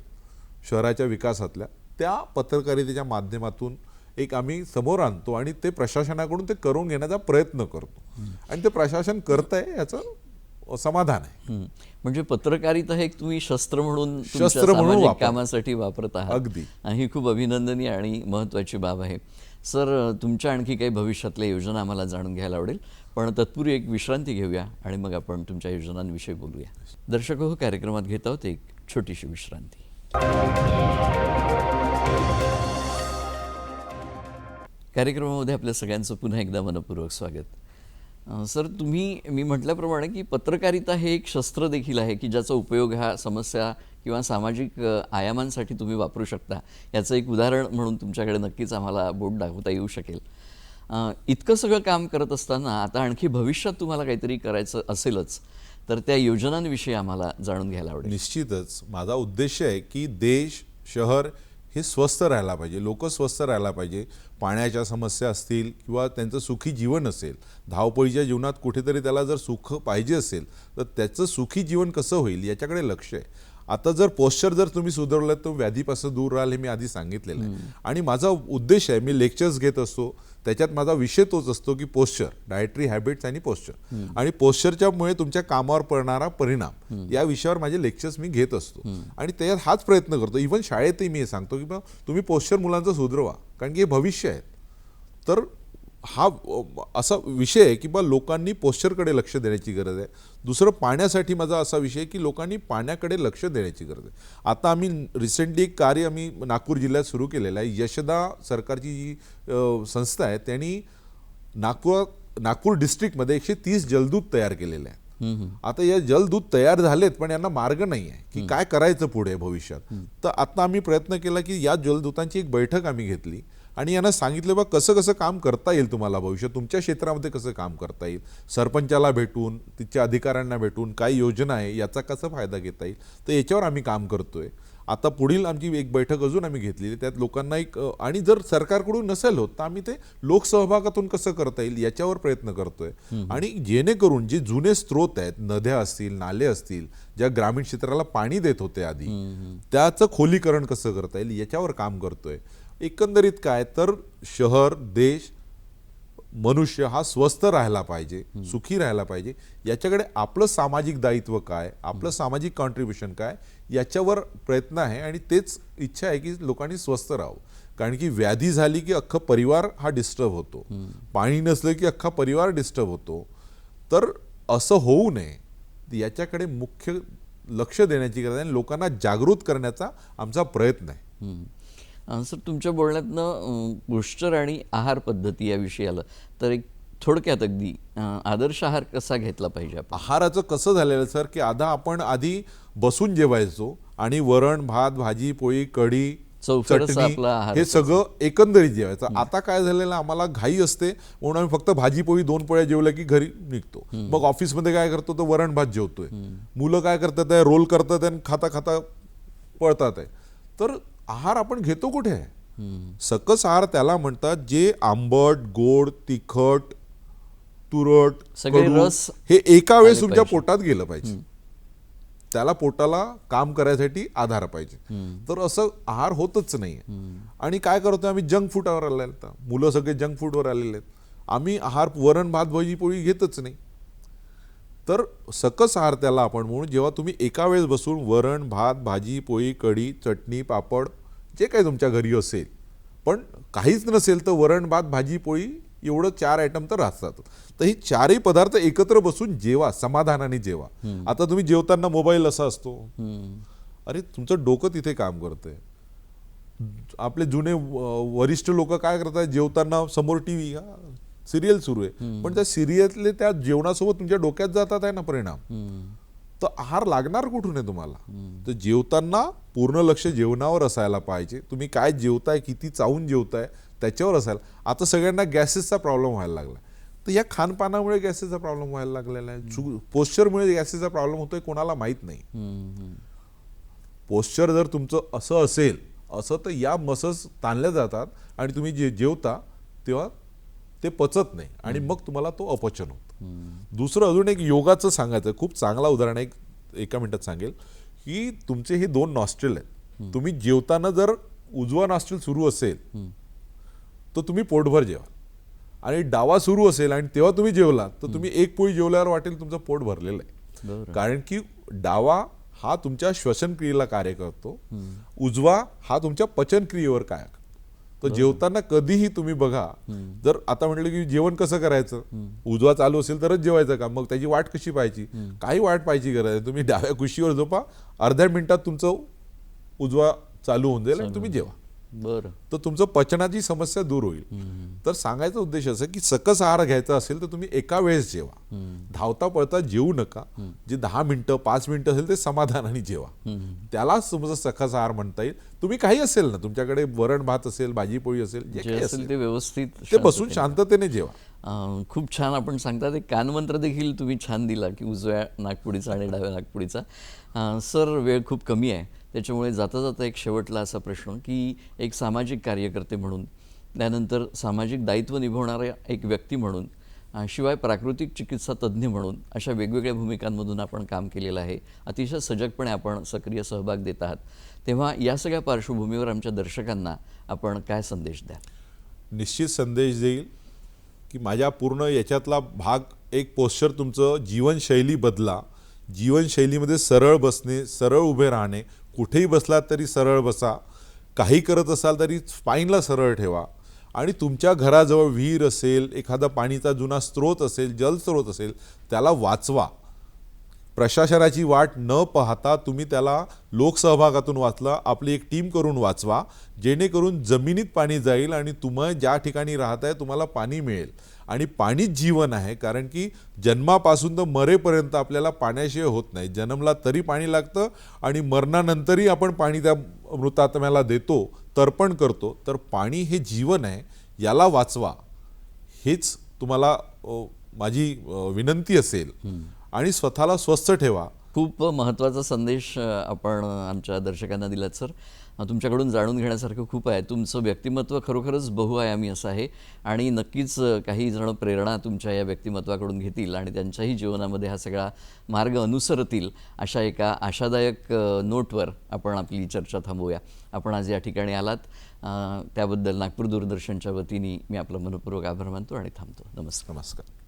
शहराच्या विकासातल्या, त्या पत्रकारितेच्या माध्यमातून एक आम्ही समोर आणतो आणि ते प्रशासनाकडून ते करून घेण्याचा प्रयत्न करतो. आणि ते प्रशासन करतंय याचं समाधान आहे. म्हणजे पत्रकारिता हे एक तुम्ही शस्त्र म्हणून कामासाठी वापरत आहात. अगदी. ही खूप अभिनंदनीय आणि महत्त्वाची बाब आहे. सर, तुमच्या आणखी काही भविष्यातल्या योजना आम्हाला जाणून घ्यायला आवडेल, पण तत्पूर्वी एक विश्रांती घेऊया आणि मग आपण तुमच्या योजनांविषयी बोलूया. दर्शक हो, कार्यक्रमात घेत आहोत एक छोटीशी विश्रांती. कार्यक्रमामध्ये आपल्या सगळ्यांचं पुन्हा एकदा मनपूर्वक स्वागत. सर, मी म्हटल्याप्रमाणे की पत्रकारिता हे एक शस्त्र देखील आहे की ज्याचा उपयोग हा समस्या किंवा सामाजिक आयामांसाठी तुम्ही वापरू शकता. याचं एक उदाहरण म्हणून तुमच्याकडे नक्कीच आम्हाला बोट दाखवता येऊ शकेल. इतकं सगळं काम करत असताना आता आणखी भविष्यात तुम्हाला काहीतरी करायचं असेलच, तर त्या योजनांविषयी आम्हाला जाणून घ्यायला आवडेल. निश्चितच माझा उद्देश आहे की देश, शहर हे स्वस्थ राहायला पाहिजे, लोक स्वस्थ राहायला पाहिजे. पाण्याच्या समस्या असतील किंवा त्यांचं सुखी जीवन असेल, धावपळीच्या जीवनात कुठेतरी त्याला जर सुख पाहिजे असेल तर त्याचं सुखी जीवन कसं होईल याच्याकडे लक्ष आहे. आता जर पोश्चर जर तुम्ही सुधारलं तर व्याधीपासून दूर राहाल, हे मी आधी सांगितलेलं आहे. आणि माझा उद्देश आहे, मी लेक्चर्स घेत असतो, त्याच्यात माझा विषय तोच असतो की पोश्चर, डायटरी हॅबिट्स आणि पोश्चर. आणि पोश्चरच्यामुळे तुमच्या कामावर पडणारा परिणाम या विषयावर माझे लेक्चर्स मी घेत असतो. आणि त्याच्यात हाच प्रयत्न करतो. इव्हन शाळेतही मी हे सांगतो की बा तुम्ही पोश्चर मुलांचं सुधरवा, कारण की हे भविष्य आहे. तर हा असा विषय आहे की बा लोकांनी पोश्चरकडे लक्ष देण्याची गरज आहे. दुसरं, पाण्यासाठी माझा असा विषय आहे की लोकांनी पाण्याकडे लक्ष देण्याची गरज आहे. आता आम्ही रिसेंटली एक कार्य आम्ही नागपूर जिल्ह्यात सुरू केलेलं आहे. यशदा सरकारची जी संस्था आहे त्यांनी नागपूर डिस्ट्रिक्टमध्ये 130 जलदूत तयार केलेले आहेत. आता या जलदूत तयार झालेत, पण यांना मार्ग नाही आहे की काय करायचं पुढे भविष्यात. तर आता आम्ही प्रयत्न केला की या जलदूतांची एक बैठक आम्ही घेतली आणि यांना सांगितलं बा कसं कसं काम करता येईल तुम्हाला भविष्यात, तुमच्या क्षेत्रामध्ये कसं काम करता येईल, सरपंचाला भेटून, तिच्या अधिकाऱ्यांना भेटून काय योजना आहे याचा कसा फायदा घेता येईल. तर याच्यावर आम्ही काम करतोय. आता पुढील आमची एक बैठक अजून आम्ही घेतलेली, त्यात लोकांना एक आणि जर सरकारकडून नसेल होत तर आम्ही ते लोकसहभागातून कसं करता येईल याच्यावर प्रयत्न करतोय. आणि जेणेकरून जे जुने स्रोत आहेत, नद्या असतील, नाले असतील, ज्या ग्रामीण क्षेत्राला पाणी देत होते आधी, त्याचं खोलीकरण कसं करता येईल याच्यावर काम करतोय. एकंदरीत काय तर शहर, देश, मनुष्य हा स्वस्थ राहायला पाहिजे, सुखी राहायला पाहिजे, याच्याकडे आपलं सामाजिक दायित्व काय, आपलं सामाजिक कॉन्ट्रीब्युशन काय याच्यावर प्रयत्न आहे. आणि तेच इच्छा आहे की लोकांनी स्वस्थ राहावं. कारण की व्याधी झाली की अख्खा परिवार हा डिस्टर्ब होतो, पाणी नसलं की अख्खा परिवार डिस्टर्ब होतो. तर असं होऊ नये याच्याकडे मुख्य लक्ष देण्याची गरज आहे आणि लोकांना जागृत करण्याचा आमचा प्रयत्न आहे. सर, तुमच्या बोलण्यातनं पोश्चर आणि आहार पद्धती या विषयी आलं तर एक थोडक्यात अगदी आदर्श आहार कसा घेतला पाहिजे आपण? आहाराचं कसं झालेलं सर की आपण आधी बसून जेवायचो आणि वरण भात भाजी पोळी कढी चौफेरच चटणी आपला आहार हे सगळं एकंदरीत जेवायचं. आता काय झालेलं, आम्हाला घाई असते म्हणून आम्ही फक्त भाजी पोळी 2 पोळ्या जेवल्या की घरी निघतो. मग ऑफिसमध्ये काय करतो तर वरण भात जेवतोय, मुलं काय करतात आहे रोल करतात आणि खाता खाता पळतात आहे. तर आहार आपण घेतो कुठे आहे? सकस आहार त्याला म्हणतात जे आंबट, गोड, तिखट, तुरट, सगळे कडू रस हे एका वेळेस आले तुमच्या पाहिजे. पोटात गेलं पाहिजे. त्याला पोटाला काम करायसाठी आधार पाहिजे. तर असं आहार होतच नाही. आणि काय करतो आम्ही जंक फूडवर आलेले आहेत. मुलं सगळे जंक फूडवर आलेले आहेत. आम्ही आहार वरण भात भाजी पोळी घेतच नाही. तर सकस आहार त्याला आपण म्हणून जेव्हा तुम्ही एका वेळेस बसून वरण भात भाजी पोळी कढी चटणी पापड जे काही तुमच्या घरी असेल, पण काहीच नसेल तर वरण भात भाजी पोळी एवढं 4 आयटम तर असतात. तर ही 4ही पदार्थ एकत्र बसून जेवा, समाधानाने जेवा. आता तुम्ही जेवताना मोबाईल असा असतो, अरे तुमचं डोकं तिथे काम करतंय. आपले जुने वरिष्ठ लोक काय करतात, जेवताना समोर टीव्ही सिरियल सुरू आहे, पण त्या सिरियलले त्या जेवणासोबत तुमच्या डोक्यात जातात आहे ना परिणाम. तर आहार लागणार कुठून आहे तुम्हाला? तर जेवताना पूर्ण लक्ष जेवणावर असायला पाहिजे. तुम्ही काय जेवताय, किती चावून जेवताय त्याच्यावर असायला. आता सगळ्यांना गॅसेसचा प्रॉब्लेम व्हायला लागला. तर या खानपानामुळे गॅसेसचा प्रॉब्लेम व्हायला लागलेला आहे. पोश्चरमुळे गॅसेसचा प्रॉब्लेम होतोय कोणाला माहीत नाही. पोश्चर जर तुमचं असं असेल असं तर या मसल्स ताणल्या जातात आणि तुम्ही जे जेवता तेव्हा ते पचत नाही आणि मग तुम्हाला तो अपचन होतं. दुसरं अजून एक योगाचं सांगायचं, खूप चांगला उदाहरण आहे, एका मिनिटात सांगेल की तुमचे हे 2 नॉस्ट्रिल आहेत. तुम्ही जेवताना जर उजवा नॉस्ट्रिल सुरू असेल तर तुम्ही पोटभर जेवा आणि डावा सुरू असेल आणि तेव्हा तुम्ही जेवला तर तुम्ही एक पोळी जेवल्यावर वाटेल तुमचं पोट भरलेलं आहे. कारण की डावा हा तुमच्या श्वसन क्रियेला कार्य करतो, उजवा हा तुमच्या पचन क्रियेवर काय. तर जेवताना कधीही तुम्ही बघा, जर आता म्हटलं की जेवण कसं करायचं, उजवा चालू असेल तरच जेवायचं का, मग त्याची वाट कशी पाहायची? काही वाट पाहायची गरज आहे. तुम्ही डाव्या कुशीवर झोपा, अर्ध्या मिनिटात तुमचं उजवा चालू होऊन जाईल आणि तुम्ही जेवा. बरं. तर तुमचं पचनाची समस्या दूर होईल. तर सांगायचा उद्देश असं की सकस आहार घ्यायचा असेल तर तुम्ही एका वेळेस जेवा, धावता पळता जेवू नका. जे 10 मिनिटं 5 मिनिटं असेल ते समाधानाने जेवा, त्यालाच तुमचं सकस आहार म्हणता येईल. तुम्ही काही असेल ना, तुमच्याकडे वरण भात असेल भाजी पोळी असेल जे काही असेल ते व्यवस्थित ते बसून शांततेने जेवा. खूप छान आपण सांगता. ते कानमंत्र देखील तुम्ही छान दिला की उजव्या नागपुडीचा आणि डाव्या नागपुडीचा. सर, वेळ खूप कमी आहे, त्याच्यामुळे जाता जाता एक शेवटला असा प्रश्न की एक सामाजिक कार्यकर्ते म्हणून, त्यानंतर सामाजिक दायित्व निभावणाऱ्या एक व्यक्ती म्हणून, शिवाय प्राकृतिक चिकित्सा तज्ज्ञ म्हणून अशा वेगवेगळ्या भूमिकांमधून आपण काम केलेलं आहे. अतिशय सजगपणे आपण सक्रिय सहभाग देत आहात. तेव्हा या सगळ्या पार्श्वभूमीवर आमच्या दर्शकांना आपण काय संदेश द्या? निश्चित संदेश देईल की माझ्या पूर्ण याच्यातला भाग एक पोश्चर, तुमचं जीवनशैली बदला. जीवनशैलीमध्ये सरळ बसणे, सरळ उभे राहणे, कुठेही बसलात तरी सरळ बसा, काही करत असाल तरी स्पाईनला सरळ ठेवा. आणि तुमच्या घराजवळ विहीर असेल, एखादा पाणीचा जुना स्रोत असेल, जलस्रोत असेल, त्याला वाचवा. प्रशासनाची वाट न पाहता तुम्ही त्याला लोकसहभागातून वाचला, आपली एक टीम करून वाचवा, जेणेकरून जमिनीत पाणी जाईल आणि तुम्ही ज्या ठिकाणी राहताय तुम्हाला पाणी मिळेल. आणि पाणीच जीवन आहे, कारण की जन्मापासून तर मरेपर्यंत आपल्याला पाण्याशिवाय होत नाही. जन्मला तरी पाणी लागतं आणि मरणानंतरही आपण पाणी त्या मृतात्म्याला देतो, तर्पण करतो. तर पाणी हे जीवन आहे, याला वाचवा, हेच तुम्हाला माझी विनंती असेल. आणि स्वतःला स्वस्थ ठेवा. खूप महत्त्वाचा संदेश आपण आमच्या दर्शकांना दिलात सर. तुमच्याकडून जाणून घेण्यासारखं खूप आहे. तुमचं व्यक्तिमत्व खरोखरच बहुआयामी असं आहे आणि नक्कीच काही जण प्रेरणा तुमच्या या व्यक्तिमत्वाकडून घेतील आणि त्यांच्याही जीवनामध्ये हा सगळा मार्ग अनुसरतील अशा एका आशादायक नोटवर आपण आपली चर्चा थांबवूया. आपण आज या ठिकाणी आलात त्याबद्दल नागपूर दूरदर्शनच्या वतीने मी आपलं मनपूर्वक आभार मानतो आणि थांबतो. नमस्कार. नमस्कार.